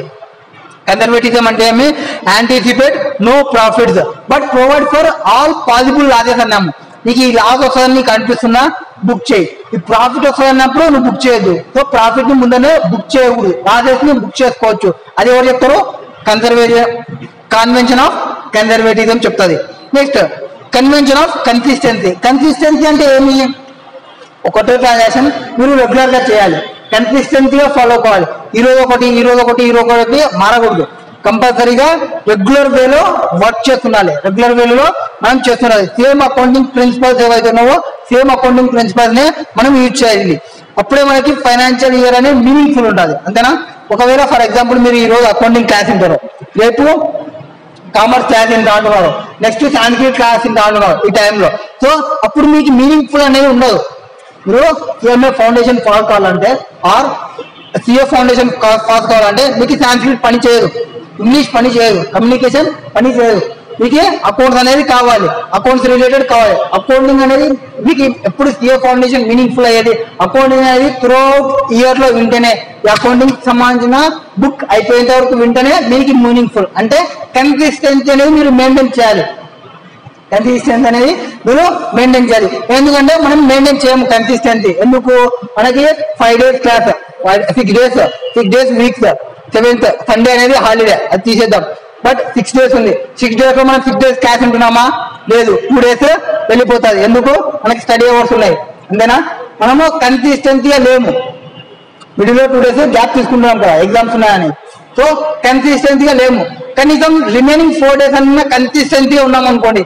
కన్జర్వేటిజం అంటే ఏమి, anticipate no profits but provide for all possible losses అన్నాము. నీకు ఈ లాస్ వస్తుందని నీకు అనిపిస్తున్నా బుక్ చేయి, ఈ ప్రాఫిట్ వస్తుంది అన్నప్పుడు నువ్వు బుక్ చేయొద్దు. సో ప్రాఫిట్ ని ముందనే బుక్ చేయకూడదు, లాసెస్ ని బుక్ చేసుకోవచ్చు. అది ఎవరు చెప్తారు, కన్వెన్షన్ ఆఫ్ కన్జర్వేటిజం చెప్తుంది. Next convention of consistency. Consistency అంటే ఏమి, ఒకటే ట్రాన్సాక్షన్ మీరు రెగ్యులర్ గా చేయాలి, కన్సిస్టెన్సీగా ఫాలో కావాలి. ఈరోజు ఒకటి మారకూడదు. కంపల్సరీగా రెగ్యులర్ వేలో వర్క్ చేస్తుండాలి, రెగ్యులర్ వేలో మనం చేస్తుండాలి. సేమ్ అకౌంటింగ్ ప్రిన్సిపల్స్ ఏవైతే ఉన్నావో సేమ్ అకౌంటింగ్ ప్రిన్సిపల్స్ నే మనం యూజ్ చేయాలి. అప్పుడే మనకి ఫైనాన్షియల్ ఇయర్ అనేది మీనింగ్ఫుల్ ఉంటుంది, అంతేనా? ఒకవేళ ఫర్ ఎగ్జాంపుల్ మీరు ఈ రోజు అకౌంటింగ్ క్లాస్ ఉంటారు, రేపు కామర్స్ క్లాస్ ఇంత అంటున్నారు, నెక్స్ట్ సాంస్క్రిట్ క్లాస్ ఇంత అంటున్నారు ఈ టైంలో. సో అప్పుడు మీకు మీనింగ్ఫుల్ అనేది ఉండదు. మీరు సిఎంఏ ఫౌండేషన్ పాస్ కావాలంటే ఆర్ సిఏ ఫౌండేషన్ పాస్ కావాలంటే మీకు సాంస్క్రిట్ పని చేయదు, ఇంగ్లీష్ పని చేయదు, కమ్యూనికేషన్ పని చేయదు. మీకు అకౌంట్స్ అనేది కావాలి, అకౌంట్స్ రిలేటెడ్ కావాలి. అకౌంటింగ్ అనేది మీకు ఎప్పుడు సిఏ ఫౌండేషన్ మీనింగ్ఫుల్ అయ్యేది. అకౌంటింగ్ అనేది త్రూఅవుట్ ఇయర్ లో వింటేనే, ఈ అకౌంటింగ్ సంబంధించిన బుక్ అయిపోయేంత వరకు వింటేనే మీకు మీనింగ్ఫుల్. అంటే కన్సిస్టెన్సీ అనేది మీరు మెయింటైన్ చేయాలి, కన్సిస్టెన్సీ అనేది మీరు మెయింటైన్ చేయాలి. ఎందుకంటే మనం మెయింటైన్ చేయము కన్సిస్టెన్సీ. ఎందుకు, మనకి 5 days class, 6 days weeks, 7th Sunday అనేది హాలిడే, అది తీసేద్దాం. బట్ 6 days ఉంది. 6 days లో మనం 6 days క్లాస్ ఉంటున్నామా? లేదు, 2 days వెళ్ళిపోతుంది. ఎందుకు? మనకి స్టడీ అవర్స్ ఉన్నాయి, అంతేనా? మనము కన్సిస్టెన్సీగా లేము, మిడిల్లో 2 days గ్యాప్ తీసుకుంటున్నాం కదా ఎగ్జామ్స్ ఉన్నాయని. సో కన్సిస్టెన్సీగా లేము. కనీసం రిమైనింగ్ 4 days అన్న కన్సిస్టెన్సీగా ఉన్నాం అనుకోండి,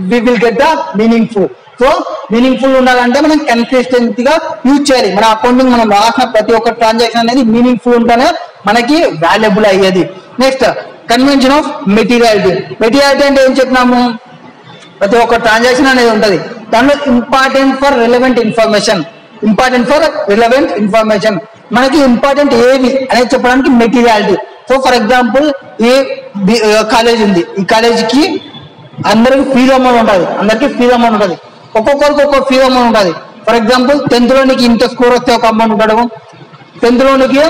we will get the meaningful. So meaningful ఉండాలంటే మనం కన్సిస్టెన్సీగా యూజ్ చేయాలి. మన అకౌంటింగ్ మనం రాసిన ప్రతి ఒక్క ట్రాన్సాక్షన్ అనేది మీనింగ్ఫుల్ ఉంటేనే మనకి వాల్యుబుల్ అయ్యేది. Next convention of materiality. Materiality అంటే ఏం చెప్పినాము? ప్రతి ఒక్క ట్రాన్సాక్షన్ అనేది ఉంటుంది, దానిలో important for relevant information. Important for relevant information మనకి ఇంపార్టెంట్ ఏవి అనేది చెప్పడానికి materiality. So for example A college ఉంది, ఈ కాలేజీకి అందరికి ఫీజు అమౌంట్ ఉంటుంది, అందరికి ఫీజు అమౌంట్ ఉంటుంది, ఒక్కొక్కరికి ఒక్కొక్క ఫీజు అమౌంట్ ఉంటుంది. ఫర్ ఎగ్జాంపుల్ 10th లో నీకు ఇంత స్కోర్ వస్తే ఒక అమౌంట్ ఉండడము, 10th లో నీకు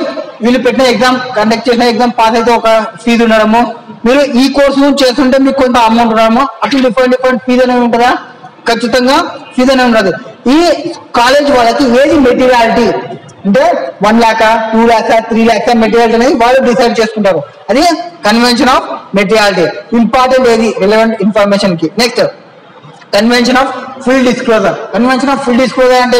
వీళ్ళు పెట్టిన ఎగ్జామ్ కండక్ట్ చేసిన ఎగ్జామ్ పాస్ అయితే ఒక ఫీజు ఉండడము, మీరు ఈ కోర్సు చేస్తుంటే మీకు కొంత అమౌంట్ ఉండడము, అట్లా డిఫరెంట్ ఫీజు అనేది ఉంటుందా? ఖచ్చితంగా ఫీజు అనేది ఉంటుంది. ఈ కాలేజ్ వాళ్ళకి ఏది మెటీరియాలిటీ అంటే 1 lakh 2 lakhs 3 lakhs మెటీరియాలిటీ అనేది వాళ్ళు డిసైడ్ చేసుకుంటారు. అది కన్వెన్షన్ ఆఫ్ మెటీరియాలిటీ. ఇంపార్టెంట్ ఏది? రిలవెంట్ ఇన్ఫర్మేషన్ కి. Next convention of full disclosure. Convention of full disclosure అంటే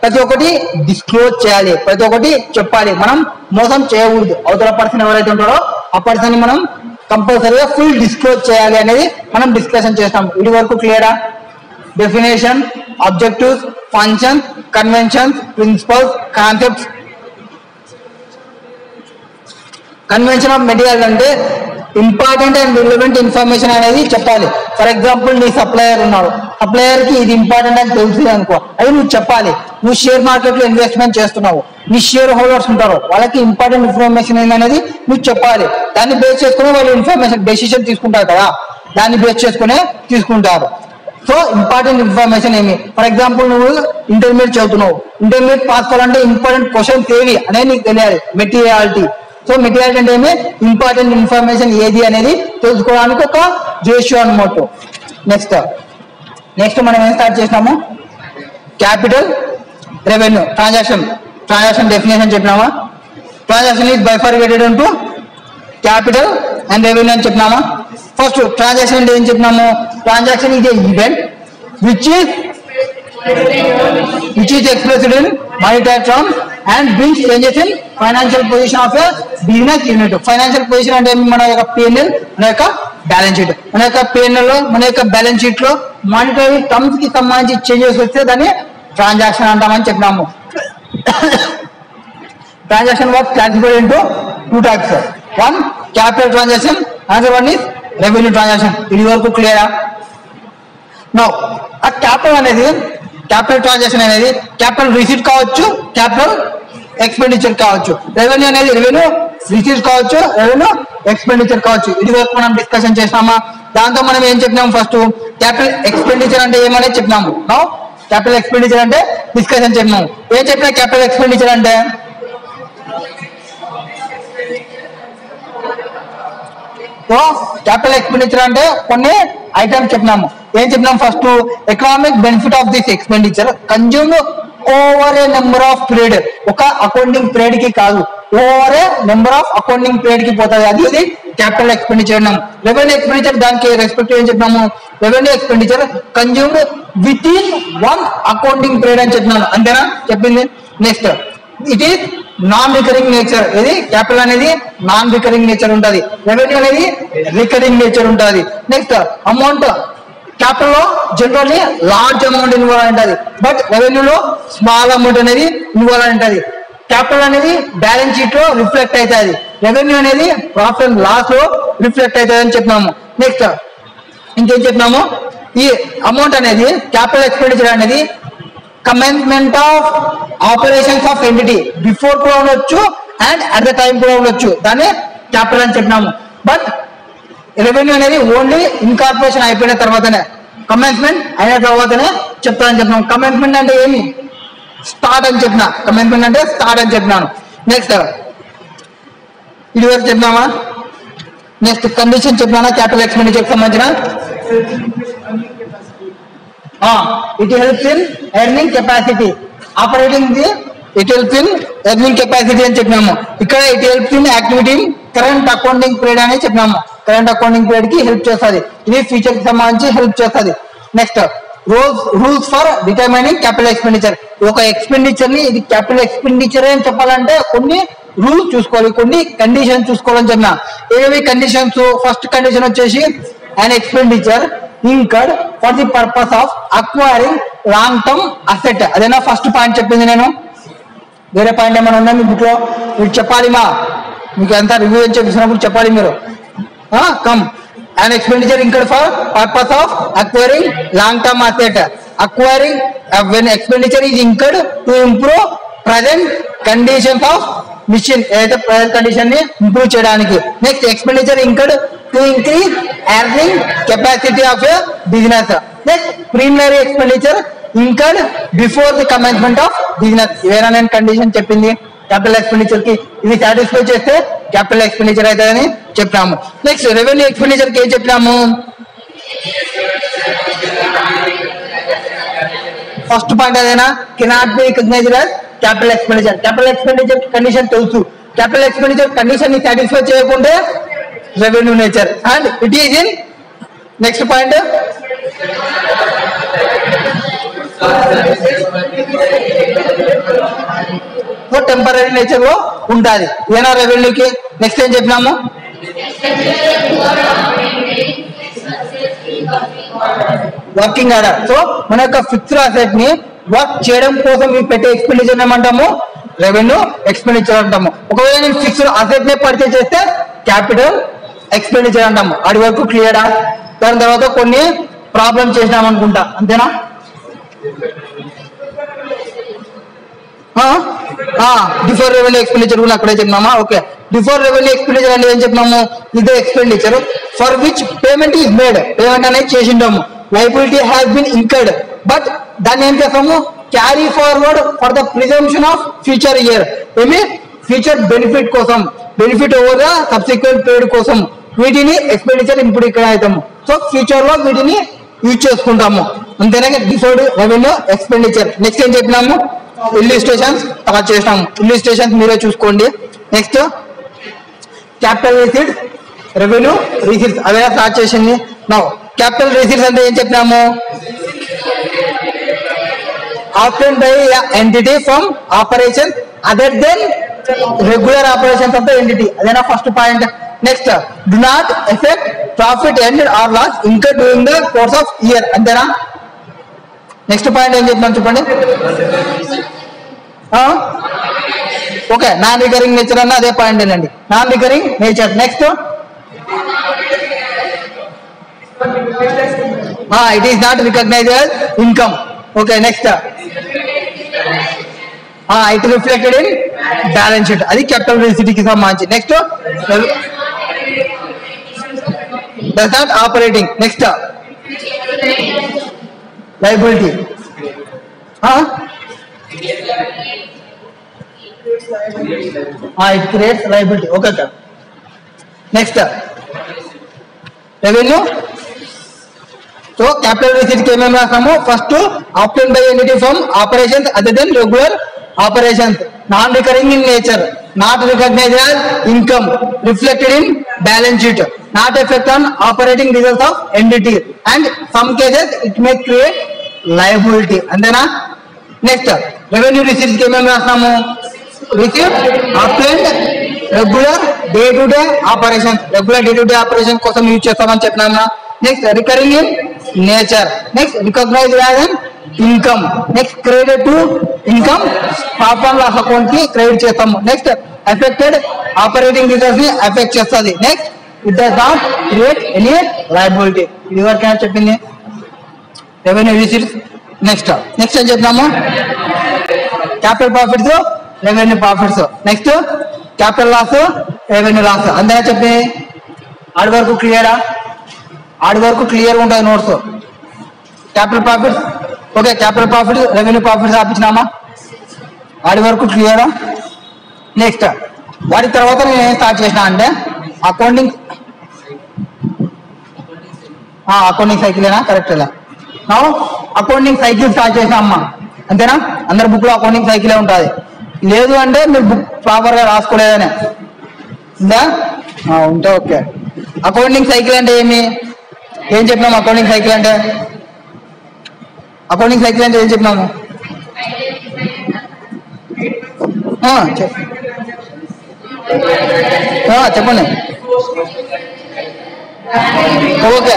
ప్రతి ఒక్కటి డిస్క్లోజ్ చేయాలి, ప్రతి ఒక్కటి చెప్పాలి. మనం మోసం చేయకూడదు. అవతల పర్సన్ ఎవరైతే ఉంటారో ఆ పర్సన్ ని మనం కంపల్సరీగా ఫుల్ డిస్క్లోజ్ చేయాలి అనేది మనం డిస్కషన్ చేస్తాం. ఇది వరకు క్లియరా? Definition, objectives, functions, conventions, principles, concepts. Convention of material అంటే ఇంపార్టెంట్ అండ్ రిలవెంట్ ఇన్ఫర్మేషన్ అనేది చెప్పాలి. ఫర్ ఎగ్జాంపుల్ నీ సప్లయర్ ఉన్నారు, సప్లయర్ కి ఇది ఇంపార్టెంట్ అని తెలుసు అనుకో, అది నువ్వు చెప్పాలి. నువ్వు షేర్ మార్కెట్ లో ఇన్వెస్ట్మెంట్ చేస్తున్నావు, నీ షేర్ హోల్డర్స్ ఉంటారు, వాళ్ళకి ఇంపార్టెంట్ ఇన్ఫర్మేషన్ ఏంటనేది నువ్వు చెప్పాలి. దాన్ని బేస్ చేసుకుని వాళ్ళు ఇన్ఫర్మేషన్ డెసిషన్ తీసుకుంటారు కదా, దాన్ని బేస్ చేసుకునే తీసుకుంటారు. సో ఇంపార్టెంట్ ఇన్ఫర్మేషన్ ఏమి? ఫర్ ఎగ్జాంపుల్ నువ్వు ఇంటర్మీడియట్ చదువుతున్నావు, ఇంటర్మీడియట్ పాస్ కావాలంటే ఇంపార్టెంట్ క్వశ్చన్స్ ఏవి అనేది నీకు తెలియాలి, మెటీరియాలిటీ. సో మెటీరియాలిటీ అంటే ఏమి? ఇంపార్టెంట్ ఇన్ఫర్మేషన్ ఏది అనేది తెలుసుకోవడానికి ఒక రేషియో అన్నమాట. నెక్స్ట్ మనం ఏం స్టార్ట్ చేసినాము? క్యాపిటల్, రెవెన్యూ, ట్రాన్సాక్షన్ డెఫినేషన్ చెప్పినామా? Transaction is bifurcated into capital and revenue అని చెప్పినామా? ఫస్ట్ ట్రాన్సాక్షన్ అంటే ఏం చెప్పినాము? Transaction is a event which is expressed in monetary terms and brings changes in financial position of a business unit. Financial position అంటే మన యొక్క P&L, మన యొక్క బ్యాలెన్స్ షీట్. మన యొక్క P&L లో, మన యొక్క బ్యాలెన్స్ షీట్ లో మానిటరీ టర్మ్స్ కి సంబంధించి చేంజెస్ వస్తే దాన్ని ట్రాన్సాక్షన్ అంటామని చెప్పినాము. Transaction was classified into 2 types. One capital transaction, another one is revenue transaction. ఇది వరకు క్లియరా? నౌ ఆ క్యాపిటల్ అనేది, క్యాపిటల్ ట్రాన్సాక్షన్ అనేది క్యాపిటల్ రిసీట్ కావచ్చు, క్యాపిటల్ ఎక్స్పెండిచర్ కావచ్చు. రెవెన్యూ అనేది రెవెన్యూ రిసీట్ కావచ్చు, రెవెన్యూ ఎక్స్పెండిచర్ కావచ్చు. ఇది వరకు మనం డిస్కషన్ చేస్తామా? దాంతో మనం ఏం చెప్పినాము? ఫస్ట్ క్యాపిటల్ ఎక్స్పెండిచర్ అంటే ఏమనేది చెప్పినాము. నౌ క్యాపిటల్ ఎక్స్పెండిచర్ అంటే డిస్కషన్ చెప్పినాము. ఏం చెప్పినా క్యాపిటల్ ఎక్స్పెండిచర్ అంటే క్యాపిటల్ ఎక్స్పెండిచర్ అంటే కొన్ని ఐటమ్స్ చెప్పినాము. ఏం చెప్పినాం? First economic benefit of this expenditure consume over a number of period. ఒక అకౌంటింగ్ పీరియడ్ కి కాదు, over a number of accounting period కి పోతుంది, అది క్యాపిటల్ ఎక్స్పెండిచర్ అన్నాము. రెవెన్యూ ఎక్స్పెండిచర్ దానికి రెస్పెక్ట్ ఏం చెప్పినాము? Revenue expenditure consume with in 1 accounting period అని చెప్పినాము. అంతేనా చెప్పింది? Next it is non recurring nature. ఇది క్యాపిటల్ అనేది నాన్ రికరింగ్ నేచర్ ఉంటుంది, రెవెన్యూ అనేది రికరింగ్ నేచర్ ఉంటుంది. నెక్స్ట్ అమౌంట్, క్యాపిటల్ లో జనరల్లీ లార్జ్ అమౌంట్ ఇన్వాల్వ్ అయి ఉంటుంది, బట్ రెవెన్యూలో స్మాల్ అమౌంట్ అనేది ఇన్వాల్వ్ అయి ఉంటుంది. క్యాపిటల్ అనేది బ్యాలెన్స్ షీట్ లో రిఫ్లెక్ట్ అవుతుంది, రెవెన్యూ అనేది ప్రాఫిట్ అండ్ లాస్ లో రిఫ్లెక్ట్ అవుతుంది అని చెప్పినాము. నెక్స్ట్ ఇంకేం చెప్పినాము? ఈ అమౌంట్ అనేది క్యాపిటల్ ఎక్స్పెండిచర్ అనేది commencement of operations of entity, before కూడా ఉండొచ్చు అండ్ అట్ ద టైం కూడా ఉండొచ్చు, దాన్ని క్యాపిటల్ అని చెప్పినాము. బట్ రెవెన్యూ అనేది ఓన్లీ ఇన్కార్పొరేషన్ అయిపోయిన తర్వాతనే, కమెన్స్మెంట్ అయిన తర్వాతనే చెప్తానని చెప్పినాము. కమెన్స్మెంట్ అంటే ఏమి? స్టార్ట్ అని చెప్పిన, కమెన్స్మెంట్ అంటే స్టార్ట్ అని చెప్పినాను. నెక్స్ట్ ఇది వరకు చెప్పినామా? నెక్స్ట్ కండిషన్ చెప్పినా క్యాపిటల్ ఎక్స్పెండిచర్ సంబంధించిన. It helps in earning capacity. Operating the it helps in earning capacity అని చెప్పినాము. ఇక్కడ it helps in activity in current accounting period అని చెప్పినాము. కరెంట్ అకౌంటింగ్ పీరియడ్ కి హెల్ప్ చేస్తుంది. ఇది ఫ్యూచర్ కి సంబంధించి హెల్ప్ చేస్తుంది. Next rules for determining capital expenditure. ఒక ఎక్స్పెండిచర్ ని ఇది క్యాపిటల్ ఎక్స్పెండిచర్ అని చెప్పాలంటే కొన్ని రూల్స్ చూసుకోవాలి, కొన్ని కండిషన్స్ చూసుకోవాలని చెప్పిన. ఏవి కండిషన్స్? ఫస్ట్ కండిషన్ వచ్చేసి an expenditure incurred for the purpose of acquiring long term asset. అదేనా ఫస్ట్ పాయింట్ చెప్పింది నేను. వేరే పాయింట్ ఏమైనా ఉందా మీ బుక్ లో? మీరు చెప్పాలి, మీకు అంతా రివ్యూ అని చెప్పినప్పుడు చెప్పాలి మీరు. Come an expenditure incurred for purpose of acquiring long term asset. Acquiring when expenditure is incurred to improve present conditions of machine, ఏదైతే ప్రజెంట్ కండిషన్ ని ఇంప్రూవ్ చేయడానికి. Next expenditure incurred to increase earning capacity of a business. Next preliminary expenditure incurred before the commencement of business. ఏదైనా నేను కండిషన్ చెప్పింది క్యాపిటల్ ఎక్స్పెండిచర్ కి, ఇది సాటిస్ఫై చేస్తే క్యాపిటల్ ఎక్స్పెండిచర్ అవుతుందని చెప్పినాము. నెక్స్ట్ రెవెన్యూ ఎక్స్పెండిచర్ కి ఏం చెప్పినాము? ఫస్ట్ పాయింట్ అదేనా, cannot be recognised as capital expenditure. Capital expenditure condition తెలుసు. క్యాపిటల్ ఎక్స్పెండిచర్ కండిషన్ ని సాటిస్ఫై చేయకుంటే revenue nature and it is in. Next point temporary nature లో ఉంటుంది ఏనా రెవెన్యూకి. నెక్స్ట్ ఏం చెప్పినాము? Working order. సో మన యొక్క ఫిక్స్డ్ అసెట్ ని వర్క్ చేయడం కోసం పెట్టే ఎక్స్పెండిచర్ ఏమంటాము? రెవెన్యూ ఎక్స్పెండిచర్ అంటాము. ఒకవేళ నేను ఫిక్స్డ్ అసెట్ నే పర్చేజ్ చేస్తే క్యాపిటల్ ఎక్స్పెండిచర్ అంటాము. అది వరకు క్లియరా? దాని తర్వాత కొన్ని ప్రాబ్లమ్ చేసినాం అనుకుంటా, అంతేనా? డిఫర్ రెవెన్యూ ఎక్స్పెండిచర్ కూడా అక్కడే చెప్పినామా? ఓకే. డిఫర్ రెవెన్యూ ఎక్స్పెండిచర్ అంటే ఏం చెప్పినాము? ఇదే expenditure for which payment is made. Payment అనేది చేసింటాము. Liability has been incurred, but దాన్ని ఏం చేస్తాము? Carry forward for the presumption of future year. ఏమి? ఫ్యూచర్ బెనిఫిట్ కోసం, benefit over the subsequent period కోసం వీటిని ఎక్స్పెండిచర్ ఇప్పుడు ఇక్కడ అవుతాము. సో ఫ్యూచర్ లో వీటిని యూజ్ చేసుకుంటాము, అంతేనా? Deferred revenue expenditure. నెక్స్ట్ ఏం చెప్పినాము? ఇల్లుస్ట్రేషన్స్ స్టార్ట్ చేసినాము. ఇల్లుస్ట్రేషన్స్ మీరే చూసుకోండి. Next capital receipts, revenue receipts అవే స్టార్ట్ చేసింది. నౌ క్యాపిటల్ రిసీట్స్ అంటే ఏం చెప్పినాము? obtained by an entity from operations other than regular operations of the entity. అదేనా first point. Next do not affect profit and or loss incurred during the course of year. అంతేనా? నెక్స్ట్ పాయింట్ ఏం చెప్తున్నాను చెప్పండి. ఓకే, నాన్ రికరింగ్ నేచర్ అన్న అదే పాయింట్ ఏనండి, non recurring nature. Next it is not recognised as income. Okay, next it reflected in balance sheet. అది క్యాపిటల్ రిసిట్ కి సంబంధించి. Next does not operating. Next liability. it creates liability. Okay, sir. Next, revenue. So capital receipt के में रासामो first obtained by entity from operations other than regular operations, non-recurring in nature, not recognized as income, reflected in balance sheet, not affect on operating results of entity, and some cases it may create liability. And then next, revenue receipts के में रासामो receive obtained regular day-to-day operations, regular day-to-day operations కోసం యూజ్ చేస్తామని చెప్పినామా. Next recurring in nature. Next recognized as an income. Next credit to income profit and loss account కి క్రెడిట్ చేస్తాము. నెక్స్ట్ ఎఫెక్టెడ్ ఆపరేటింగ్ రిజల్ట్స్ ని ఎఫెక్ట్ చేస్తుంది. Next it does not create any liability. ఇది వరకు ఏం చెప్పింది? Revenue receipts. నెక్స్ట్ ఏం చెప్తాము? Capital profits, revenue profits. Next capital loss, revenue loss. అంతేనా చెప్పి? ఆడి వరకు క్లియరా? ఆడి వరకు క్లియర్ ఉంటుంది notes. Capital profits, okay, capital profit, revenue profits ఆపించినామా? ఆడి వరకు క్లియరా? నెక్స్ట్ వాటి తర్వాత నేను ఏం స్టార్ట్ చేసిన అంటే అకౌంటింగ్ సైకిలేనా? కరెక్టేనా? అకౌంటింగ్ సైకిల్ స్టార్ట్ చేసినా అమ్మా, అంతేనా? అందరి బుక్ లో అకౌంటింగ్ సైకిలే ఉంటుంది. లేదు అంటే మీరు బుక్ ప్రాపర్ గా రాసుకోలేదనే ఉందా? ఉంటే ఓకే. అకౌంటింగ్ సైకిల్ అంటే ఏం చెప్పినాము? అకౌంటింగ్ సైకిల్ అంటే ఏం చెప్పినాము? చెప్పండి. ఓకే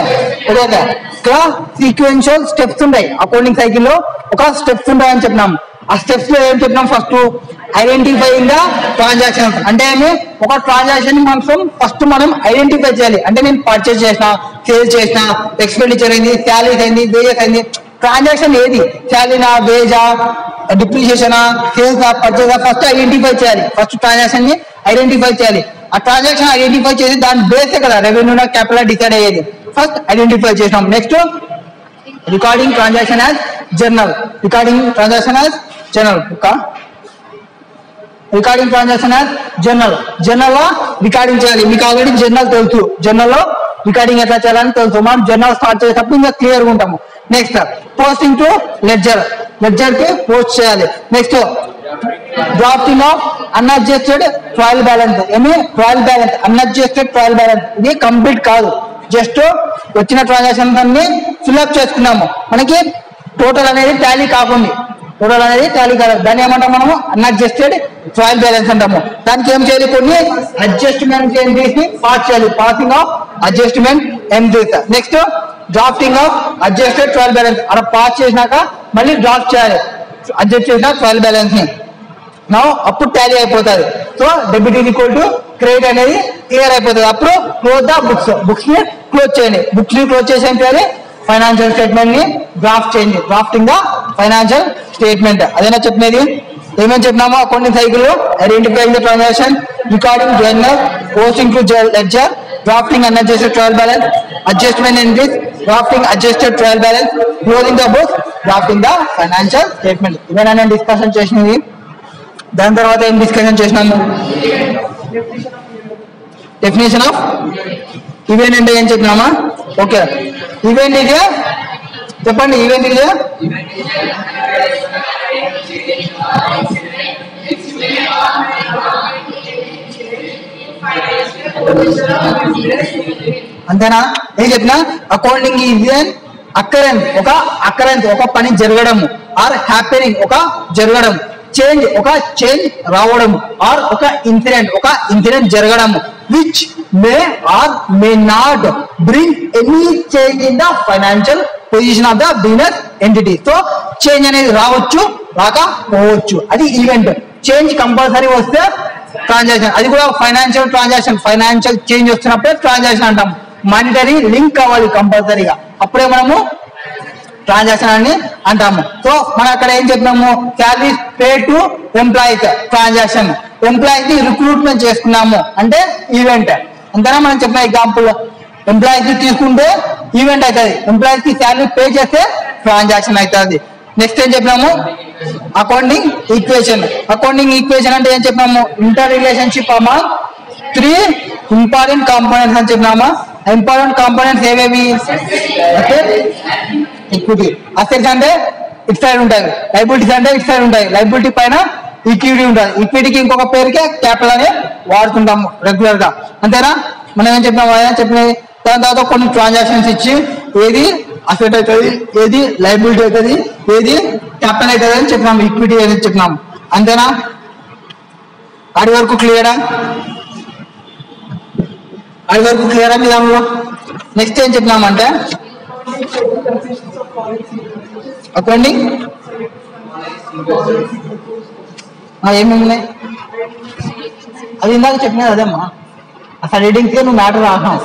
ఇక్కడ సీక్వెన్షియల్ స్టెప్స్ ఉంటాయి అకౌంటింగ్ సైకిల్లో. ఒక స్టెప్స్ ఉంటాయని చెప్పినాం. ఆ స్టెప్స్ లో ఏం చెప్పినాం? ఫస్ట్ ఐడెంటిఫైయింగ్ ద ట్రాన్సాక్షన్స్ అంటే ఒక ట్రాన్సాక్షన్ ఫస్ట్ మనం ఐడెంటిఫై చేయాలి. అంటే నేను పర్చేస్ చేసిన, సేల్స్ చేసిన, ఎక్స్పెండిచర్ అయింది, శాలరీస్ అయింది, వేజెస్ అయింది. ట్రాన్సాక్షన్ ఏది? శాలరీనా, వేజా, డిప్రిషియేషనా, సేల్సా, పర్చేసా? ఫస్ట్ ఐడెంటిఫై చేయాలి. ఫస్ట్ ట్రాన్సాక్షన్ ని ఐడెంటిఫై చేయాలి. ఆ ట్రాన్సాక్షన్ ఐడెంటిఫై చేసి దాని బేసే కదా రెవెన్యూనా క్యాపిటల్ డిసైడ్ అయ్యేది. ఫస్ట్ ఐడెంటిఫై చేసినాం. Next recording transaction as journal. Recording transaction as journal లో రికార్డింగ్ చేయాలి. మీకు ఆల్రెడీ జర్నల్ తెలుసు. జర్నల్లో రికార్డింగ్ ఎట్లా చేయాలని తెలుసు. మనం జర్నల్ స్టార్ట్ చేసేటప్పుడు ఇంకా క్లియర్ గా ఉంటాము. నెక్స్ట్ పోస్టింగ్ టు లెడ్జర్ కి పోస్ట్ చేయాలి. Next drafting of unadjusted trial balance. Unadjusted trial balance ఇది కంప్లీట్ కాదు, జస్ట్ వచ్చిన ట్రాన్సాక్షన్స్ అన్ని ఫిల్అప్ చేసుకున్నాము. మనకి టోటల్ అనేది టాలీ కాకుండా దాన్ని ఏమంటాం మనము? అన్అడ్జస్టెడ్ ట్రయల్ బ్యాలెన్స్ అంటాము. దానికి ఏం చేయాలి? కొన్ని అడ్జస్ట్మెంట్ ఎంట్రీస్ ని పాస్ చేయాలి. Passing of adjustment entries. Next drafting of adjusted trial balance. అలా పాస్ చేసినాక మళ్ళీ డ్రాఫ్ట్ చేయాలి అడ్జస్ట్ చేసిన ట్రయల్ బ్యాలెన్స్ ని. అప్పుడు టాలీ అయిపోతుంది. So debit is equal to credit అనేది క్లియర్ అయిపోతుంది. అప్పుడు క్లోజ్ ద బుక్స్ ని క్లోజ్ చేయండి. బుక్స్ ని క్లోజ్ చేసి ఏం చేయాలి? ఫైనాన్షియల్ స్టేట్మెంట్ ని డ్రాఫ్ట్ చేయండి. Drafting the financial statement. అదేనా చెప్పినది? ఏమేమి చెప్పినామో అకౌంటింగ్ సైకిల్ లో identifying the transaction, recording journal, posting to ledger, drafting unadjusted trial balance, adjustment entries, drafting adjusted trial balance, closing the books, drafting the financial statement. ఇవేనా నేను డిస్కషన్ చేసినవి? దాని తర్వాత ఏం డిస్కషన్ చేసినాము? డెఫినేషన్ ఆఫ్ ఈవెంట్ అంటే ఏం చెప్పినామా? ఓకే. ఈవెంట్ ఇది చెప్పండి. ఈవెంట్ ఇది అంతేనా? ఏం చెప్పినా? అకౌంటింగ్ ఈజ్ ఎన్ అకరెన్స్ ఒక పని జరగడము, ఆర్ హ్యాపెనింగ్ ఒక జరగడం, చేంజ్ ఒక చేంజ్ రావడం, ఆర్ ఒక ఇన్సిడెంట్ జరగడం, which may or may not bring any change in the financial position of the business entity. So change అనేది రావచ్చు, రాకపోవచ్చు. అది ఈవెంట్. చేంజ్ కంపల్సరీ వస్తే ట్రాన్సాక్షన్, అది కూడా ఫైనాన్షియల్ ట్రాన్సాక్షన్. ఫైనాన్షియల్ చేంజ్ వస్తున్నప్పుడే ట్రాన్సాక్షన్ అంటాం. మానిటరీ లింక్ కావాలి కంపల్సరీగా, అప్పుడే మనము ట్రాన్సాక్షన్ అని అంటాము. సో మనం అక్కడ ఏం చెప్పినాము? Salaries pay to employees transaction. Employees ని రిక్రూట్మెంట్ చేసుకున్నాము అంటే ఈవెంట్. అంతేనా? మనం చెప్పిన ఎగ్జాంపుల్ ఎంప్లాయీస్ ని తీసుకుంటే ఈవెంట్ అవుతుంది. ఎంప్లాయీస్ కి శాలరీ పే చేస్తే ట్రాన్సాక్షన్ అవుతుంది. నెక్స్ట్ ఏం చెప్పినాము? Accounting equation. అకౌంటింగ్ ఈక్వేషన్ అంటే ఏం చెప్పినాము? Inter relationship among 3 important components అని చెప్పినామా? ఇంపార్టెంట్ కాంపోనెంట్స్ ఏవేవి? ఈక్విటీ. అసెట్స్ అంటే ఇటు సైడ్ ఉంటాయి, లైబిలిటీస్ అంటే ఇటు సైడ్ ఉంటాయి. లైబిలిటీ పైన ఈక్విటీ ఉంటుంది. ఈక్విటీకి ఇంకొక పేరుకే క్యాపిటల్ అని వాడుతుంటాము రెగ్యులర్ గా. అంతేనా? మనం ఏం చెప్పినాము? చెప్పినది. దాని తర్వాత కొన్ని ట్రాన్సాక్షన్స్ ఇచ్చి ఏది అసెట్ అవుతుంది, ఏది లైబిలిటీ అవుతుంది, ఏది క్యాపిటల్ అవుతుంది అని చెప్పినాము. ఈక్విటీ అనేది చెప్పినాము. అంతేనా? అది వరకు క్లియరా? మీ దానిలో నెక్స్ట్ ఏం చెప్పినామంటే అకౌంటింగ్ ఏమేమి ఉన్నాయి అది ఇందాక చెప్పినది అదేమ్మా. అసలు రీడింగ్స్ నువ్వు మ్యాటర్ రాసాం.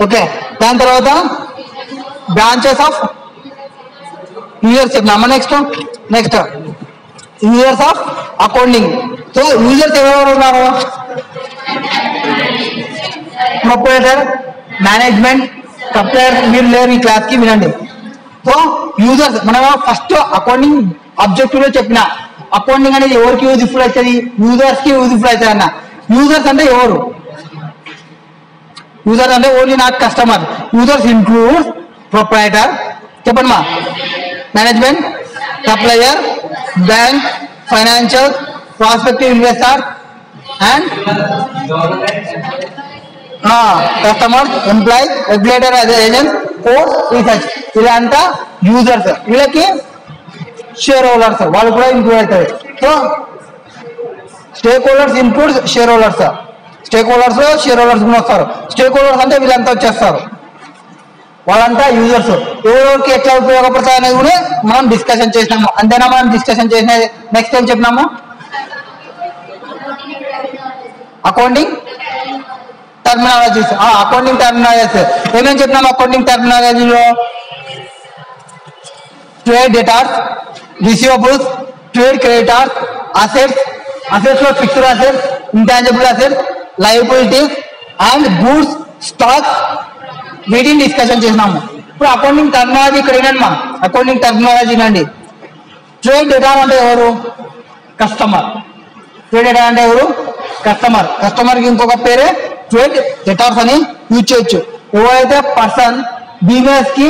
ఓకే. దాని తర్వాత బ్రాంచెస్ ఆఫ్ యూజర్స్ చెప్పినామా? Next users of accounting. So users ఎవరెవరు ఉన్నారు? Proprietor, management, supplier. మీరు లేరు ఈ క్లాస్ కి, వినండి. సో యూజర్స్ మనం ఫస్ట్ అకౌంటింగ్ ఆబ్జెక్టివ్ లో చెప్పిన అకౌంటింగ్ అనేది ఎవరికి యూజ్ఫుల్ అవుతుంది? యూజర్స్ కి యూజ్ఫుల్ అవుతుంది అన్న. యూజర్స్ అంటే ఎవరు? యూజర్స్ అంటే only not customer. Users include proprietor, చెప్పండి మా, management, supplier, bank, financial, prospective investor and customers, employees, regulator, agents, course, research, వీళ్ళంతా యూజర్స్. వీళ్ళకి షేర్ హోల్డర్స్ వాళ్ళు కూడా ఇంక్లూడ్ అవుతారు. So stake holders include share holders. Stake holders కూడా వస్తారు. స్టేక్ హోల్డర్స్ అంటే వీళ్ళంతా వచ్చేస్తారు, వాళ్ళంతా యూజర్స్. ఎవరెవరికి ఎట్లా ఉపయోగపడతాయి అనేది కూడా మనం డిస్కషన్ చేసినాము. అంతేనా మనం డిస్కషన్ చేసినది? నెక్స్ట్ ఏం చెప్పినాము? Accounting terminologies. అకౌంటింగ్ టర్మినాలజీస్ ఏమేమి చెప్పినాము? అకౌంటింగ్ టర్మినాలజీలో trade debtors, receivables, trade creditors, assets, assets లో fixed assets, intangible assets, liabilities and goods, stocks, వీటిని డిస్కషన్ చేసినాము. ఇప్పుడు అకౌంటింగ్ టర్మినాలజీ ఇక్కడ వినండి మా. అకౌంటింగ్ టర్మినాలజీ అండి. ట్రేడ్ డెటార్ అంటే ఎవరు? కస్టమర్. ట్రేడ్ డెటార్ అంటే ఎవరు? కస్టమర్. కస్టమర్కి ఇంకొక పేరే ట్రేడ్ డెటార్స్ అని యూజ్ చేయొచ్చు. ఎవరైతే పర్సన్ బిజినెస్ కి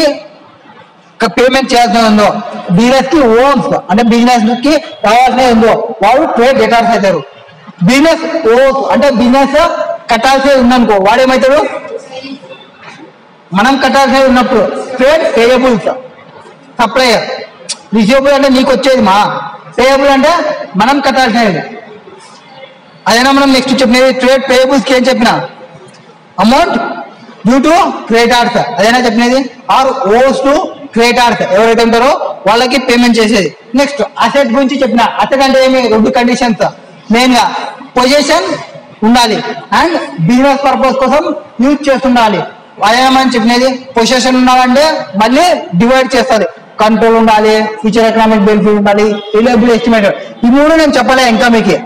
పేమెంట్ చేయాల్సి ఉందో, బిజినెస్ కి ఓన్స్ అంటే బిజినెస్ కి కావాల్సిన ఉందో వాడు ట్రేడ్ డెటార్స్ అవుతారు. బిజినెస్ ఓన్స్ అంటే బిజినెస్ కట్టాల్సి ఉందనుకో వాడేమవుతాడు? మనం కట్టాల్సి ఉన్నప్పుడు ట్రేడ్ పేయబుల్స్. సప్లయర్. రిసీవబుల్ అంటే నీకు వచ్చేది మా. పేయబుల్ అంటే మనం కట్టాల్సినది. అదేనా మనం నెక్స్ట్ చెప్పినది. ట్రేడ్ పేయబుల్స్ కి ఏం చెప్పినా? Amount due to creditors. అదేనా చెప్పినది. ఆర్ ఓస్ టు క్రెడిటార్స్ ఎవరైతే ఉంటారో వాళ్ళకి పేమెంట్ చేసేది. నెక్స్ట్ అసెట్ గురించి చెప్పిన. అసెట్ అంటే ఏమి? 2 కండిషన్స్ మెయిన్ గా. పొజిషన్ ఉండాలి అండ్ బిజినెస్ పర్పస్ కోసం యూజ్ చేస్తుండాలి. అదేమని చెప్పినది. పొజిషన్ ఉండాలంటే మళ్ళీ డివైడ్ చేస్తుంది. కంట్రోల్ ఉండాలి, ఫ్యూచర్ ఎకనామిక్ బెనిఫిట్ ఉండాలి, రిలయబుల్ ఎస్టిమేటర్. ఈ 3 నేను చెప్పలే ఇంకా మీకు.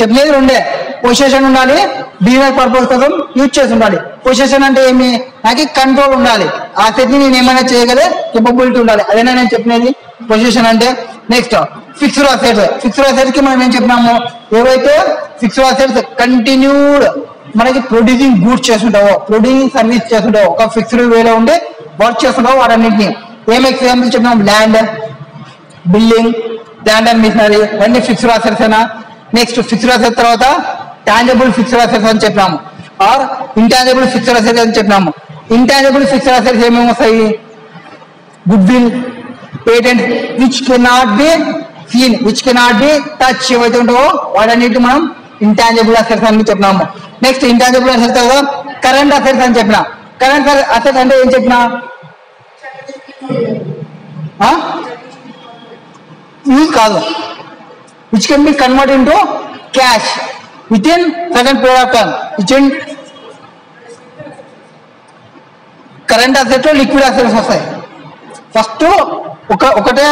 చెప్పినది 2. పొజిషన్ ఉండాలి, బిజినెస్ పర్పస్ కోసం యూజ్ చేసి ఉండాలి. పొజిషన్ అంటే ఏమి? నాకు కంట్రోల్ ఉండాలి, ఆ సెట్ ని నేను ఏమైనా చేయగలే కేపబిలిటీ ఉండాలి. అదేనా నేను చెప్పినది పొజిషన్ అంటే. Next fixed assets. Fixed assets కి మనం ఏం చెప్పినాము? ఏవైతే ఫిక్స్డ్ అసెట్స్ కంటిన్యూడ్ మనకి ప్రొడ్యూసింగ్ గూడ్స్ చేస్తుంటావో, ప్రొడ్యూసింగ్ సర్వీస్ చేస్తుంటావో, ఒక ఫిక్స్డ్ వేలో ఉండి వర్క్ చేస్తుంటావో వాటన్నింటినీ ఏం ఎగ్జాంపుల్ చెప్పినాం? Land, building, land and machinery అన్ని ఫిక్స్డ్ అసెట్స్ అయినా. నెక్స్ట్ ఫిక్స్డ్ అసెట్స్ తర్వాత టాంజిబుల్ ఫిక్స్డ్ అసెట్స్ అని చెప్పినాము, ఆర్ ఇంటాంజిబుల్ ఫిక్స్డ్ అసెట్స్ అని చెప్పినాము. ఇంటాంజిబుల్ ఫిక్స్డ్ అసెట్స్ ఏమేమి వస్తాయి? Good will, patent, which cannot be seen, which cannot be touch ఏవైతే ఉంటావో వాటన్నిటి మనం ఇంటాంజిబుల్ అసెట్స్ అని చెప్పినాము. నెక్స్ట్ ఇంటాంజిబుల్ అసెట్స్ తర్వాత కరెంట్ అసెట్స్ అని చెప్పిన. కరెంట్ అసెట్స్ అంటే ఏం చెప్పినా? యూజ్ కాదు, which can be convert into cash with in second period of time. Which in current asset లో లిక్విడ్ అసెట్స్ వస్తాయి. ఫస్ట్ ఒకటే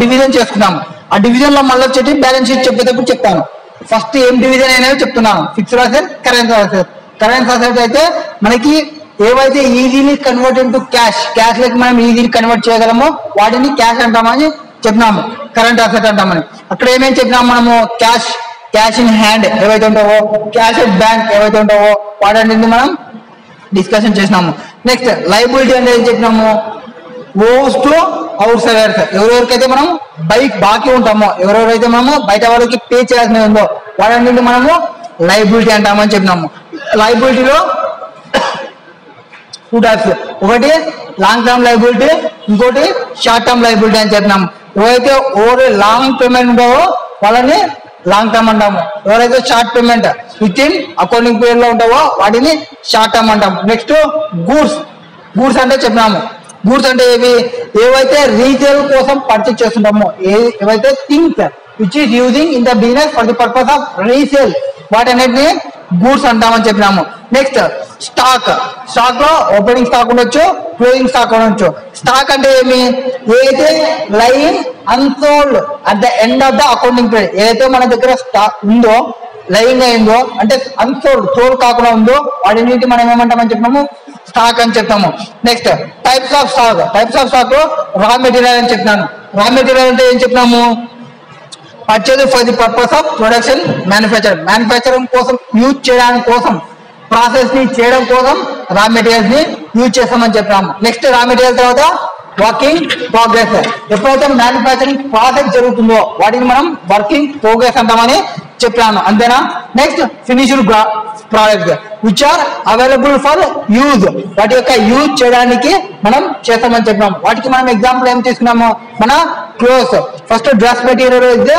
డివిజన్ చేసుకున్నాము. ఆ డివిజన్ లో మళ్ళీ వచ్చేటి బ్యాలెన్స్ షీట్ చెప్పేటప్పుడు చెప్తాను. ఫస్ట్ ఏం డివిజన్ అయినా చెప్తున్నాను. Fixed asset, current asset. Current asset అయితే మనకి ఏవైతే easily convert into cash, cash లెక్క మనం ఈజీలీ కన్వర్ట్ చేయగలమో వాటిని క్యాష్ అంటామని చెప్పినాము, కరెంట్ అసెట్ అంటామని. అక్కడ ఏమేమి చెప్పినాము మనము? క్యాష్, క్యాష్ ఇన్ హ్యాండ్ ఏవైతే ఉంటావో, క్యాష్ ఎట్ బ్యాంక్ ఏవైతే ఉంటావో వాటన్నింటిని మనం డిస్కషన్ చేసినాము. నెక్స్ట్ లయబిలిటీ అంటే ఏం చెప్పినాము? ఓస్ టు అవుట్ సైడర్స్. ఎవరెవరికైతే మనం బాకీ ఉంటామో, ఎవరెవరైతే మనము బయట వాళ్ళకి పే చేయాల్సినవి ఉందో వాటన్నింటిని మనము లయబిలిటీ అంటామని చెప్పినాము. లయబిలిటీలో 2 టైప్స్. ఒకటి లాంగ్ టర్మ్ లయబిలిటీ, ఇంకోటి షార్ట్ టర్మ్ లయబిలిటీ అని చెప్పినాము. ఎవరైతే ఓవర్ లాంగ్ పేమెంట్ ఉంటావో వాళ్ళని లాంగ్ టర్మ్ అంటాము. ఎవరైతే short payment with in accounting period లో ఉంటావో వాటిని షార్ట్ టర్మ్ అంటాము. Next goods. గూడ్స్ అంటే చెప్పినాము. గూడ్స్ అంటే ఏవైతే రీసేల్ కోసం పర్చేజ్ చేస్తుంటామో, ఏవైతే things which is using in the business for the purpose of resale వాటన్నిటిని గూడ్స్ అంటామని చెప్పినాము. Next stock. స్టాక్ లో ఓపెనింగ్ స్టాక్ ఉండొచ్చు, క్లోజింగ్ స్టాక్ ఉండొచ్చు. స్టాక్ అంటే ఏమి? ఏదైతే line unsold at the end of the accounting period, ఏదైతే మన దగ్గర స్టాక్ ఉందో, లైన్ అయిందో అంటే అన్సోల్డ్, సోల్డ్ కాకుండా ఉందో వాటిని మనం ఏమంటామని చెప్పినాము? స్టాక్ అని చెప్తాము. Next types of stock. Types of stock raw material అని చెప్పినాను. రా మెటీరియల్ అంటే ఏం చెప్పినాము? Purchase for the purpose of production, manufacturing కోసం యూజ్ చేయడానికి కోసం, ప్రాసెస్ ని చేయడం కోసం రా మెటీరియల్స్ ని యూజ్ చేస్తామని చెప్పినాము. నెక్స్ట్ రా మెటీరియల్ తర్వాత వర్కింగ్ ప్రోగ్రెస్. ఎప్పుడైతే మ్యానుఫ్యాక్చరింగ్ ప్రాసెస్ జరుగుతుందో వాటిని మనం వర్కింగ్ ప్రోగ్రెస్ అంటామని చెప్పాను. అంతేనా? Next finished product which are available for use. వాటి యొక్క యూజ్ చేయడానికి మనం చేస్తామని చెప్పినాం. వాటికి మనం ఎగ్జాంపుల్ ఏం తీసుకున్నాము? మన clothes. First dress material is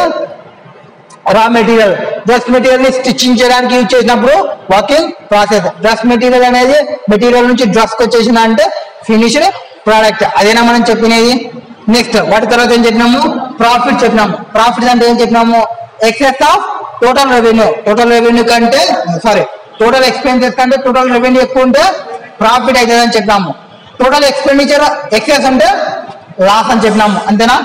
raw material. Dress material ని స్టిచ్చింగ్ చేయడానికి యూజ్ చేసినప్పుడు వర్కింగ్ ప్రాసెస్. డ్రెస్ మెటీరియల్ అనేది మెటీరియల్ నుంచి డ్రెస్ కి వచ్చేసిన అంటే ఫినిష్డ్ ప్రోడక్ట్. అదేనా మనం చెప్పినది. నెక్స్ట్ వాటి తర్వాత ఏం చెప్పినాము? ప్రాఫిట్ చెప్పినాము. ప్రాఫిట్ అంటే ఏం చెప్పినాము? Excess of total revenue. Total revenue కంటే టోటల్ ఎక్స్పెన్సెస్ కంటే టోటల్ రెవెన్యూ ఎక్కువ ఉంటే ప్రాఫిట్ అవుతుంది అని చెప్పినాము. టోటల్ ఎక్స్పెండిచర్ ఎక్సెస్ అంటే లాస్ అని చెప్పినాము. అంతేనా?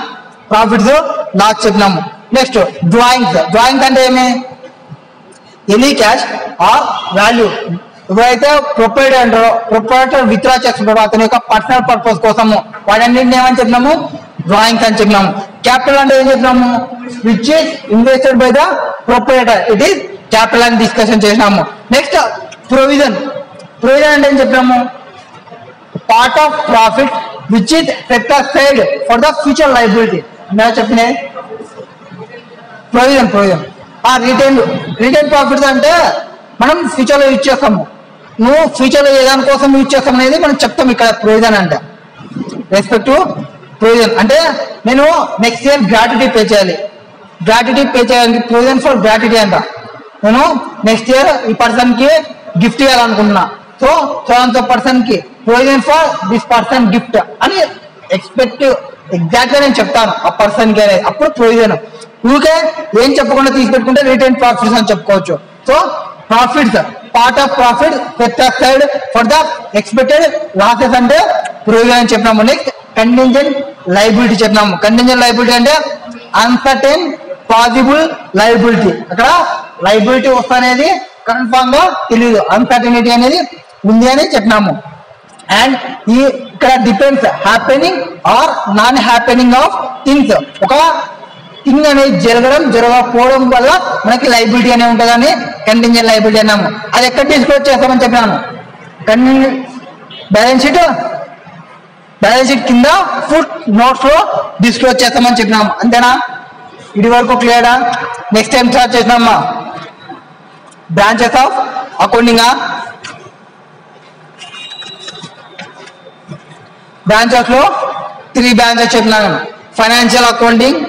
ప్రాఫిట్స్ లాస్ చెప్పినాము. Next drawings. డ్రాయింగ్స్ అంటే ఏమి? Any cash or value. ఎవరైతే ప్రొపరేటర్ అంటారో, ప్రొపరేటర్ విత్డ్రా చేస్తుంటారో అతని యొక్క పర్సనల్ పర్పస్ కోసము వాటన్నింటిని ఏమని చెప్పినాము? డ్రాయింగ్స్ అని చెప్పినాము. క్యాపిటల్ అంటే ఏం చెప్పినాము? Which is invested by the proprietor, it is capital అని డిస్కషన్ చేసినాము. Next provision. ప్రొవిజన్ అంటే ఏం చెప్పినాము? Part of profit which is set aside for the future liability. నేను చెప్పిన ప్రొవిజన్. రిటైన్ ప్రాఫిట్స్ అంటే మనం ఫ్యూచర్ లో యూజ్ చేస్తాము. నువ్వు ఫ్యూచర్ లో ఏ దానికోసం యూజ్ చేస్తాం అనేది మనం చెప్తాం. ఇక్కడ ప్రొవిజన్ అంటే రెస్పెక్ట్ ప్రొవిజన్ అంటే నేను నెక్స్ట్ ఇయర్ గ్రాట్యుటీ పే చేయాలి. గ్రాట్యుటీ పే చేయాలి. ప్రొవిజన్ ఫర్ గ్రాట్యుటీ అంట. నేను నెక్స్ట్ ఇయర్ ఈ పర్సన్ కి గిఫ్ట్ ఇవ్వాలనుకుంటున్నా. సో పర్సన్ కి provision for this person gift అని ఎక్స్పెక్ట్ ఎగ్జాక్ట్ గా నేను చెప్తాను ఆ పర్సన్ కి అనేది. అప్పుడు ప్రొవిజన్. ఊరికే ఏం చెప్పకుండా తీసి పెట్టుకుంటే రిటైన్ ప్రాఫిట్స్ అని చెప్పుకోవచ్చు. So profits, part of profit set aside for the expected losses అంటే ప్రొవిజన్ అని చెప్పినాము. నెక్స్ట్ కంటింజెంట్ లయబిలిటీ చెప్పినాము. కంటింజెంట్ లయబిలిటీ అంటే అన్సర్టైన్ పాసిబుల్ లయబిలిటీ. అక్కడ లయబిలిటీ వస్తనేది కన్ఫామ్ గా తెలియదు, అన్సర్టనిటీ అనేది ఉంది అని చెప్పినాము. అండ్ ఈ ఇక్కడ depends happening or non happening of things. ఒక థింగ్ అనేది జరగకపోవడం వల్ల మనకి లైబిలిటీ అనేది ఉంటుందని కంటింజెంట్ లైబిలిటీ అన్నాము. అది ఎక్కడ డిస్క్లోజ్ చేస్తామని చెప్పినాను? బ్యాలెన్స్ షీట్ కింద ఫుట్ నోట్స్ లో డిస్క్లోజ్ చేస్తామని చెప్పినాము. అంతేనా? ఇది వరకు క్లియరా? నెక్స్ట్ టైం స్టార్ట్ చేసినామా? Branches of accounting. బ్రాంచెస్ లో 3 బ్రాంచెస్ చెప్పినాను. Financial accounting,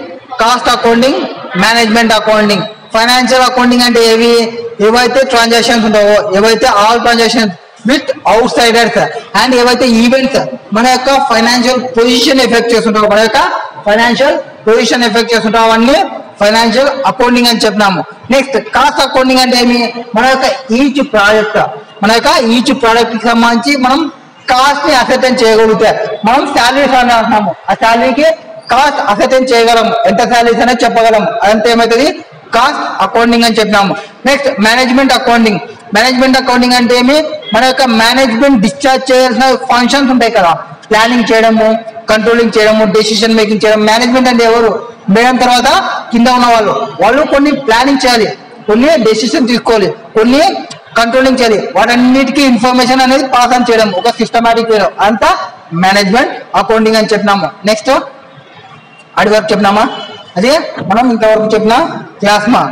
cost accounting, management accounting. Financial accounting అంటే ఏవైతే ట్రాన్సాక్షన్స్ ఉంటావో, ఏవైతే all transactions with outsiders and ఏవైతే ఈవెంట్స్ మన యొక్క ఫైనాన్షియల్ పొజిషన్ ఎఫెక్ట్ చేస్తుంటావో, మన యొక్క ఫైనాన్షియల్ పొజిషన్ ఎఫెక్ట్ చేస్తుంటావు అవన్నీ ఫైనాన్షియల్ అకౌంటింగ్ అని చెప్పినాము. నెక్స్ట్ కాస్ట్ అకౌంటింగ్ అంటే ఏమి? మన యొక్క ఈచ్ ప్రోడక్ట్ కి సంబంధించి మనం కాస్ట్ ని అసెటైన్ చేయగలిగితే, మనం శాలరీస్ అని అంటున్నాము, ఆ శాలరీకి కాస్ట్ అసెటైన్ చేయగలం, ఎంత శాలరీస్ అనేది చెప్పగలం. అదంతా ఏమవుతుంది? కాస్ట్ అకౌంటింగ్ అని చెప్పినాము. Next management accounting. Management accounting అంటే ఏమి? మన యొక్క మేనేజ్మెంట్ డిశ్చార్జ్ చేయాల్సిన ఫంక్షన్స్ ఉంటాయి కదా, ప్లానింగ్ చేయడము, కంట్రోలింగ్ చేయడము, డెసిషన్ మేకింగ్ చేయడం. మేనేజ్మెంట్ అంటే ఎవరు? మేడం తర్వాత కింద ఉన్న వాళ్ళు కొన్ని ప్లానింగ్ చేయాలి, కొన్ని డెసిషన్ తీసుకోవాలి, కొన్ని కంట్రోలింగ్ చేయాలి. వాటన్నిటికీ ఇన్ఫర్మేషన్ అనేది పాస్ ఆన్ చేయడం ఒక సిస్టమాటిక్ వేలో, అంతా మేనేజ్మెంట్ అకౌంటింగ్ అని చెప్పినాము. నెక్స్ట్ అడి వరకు చెప్పినామా? అదే మనం ఇంతవరకు చెప్పిన క్లాస్ మా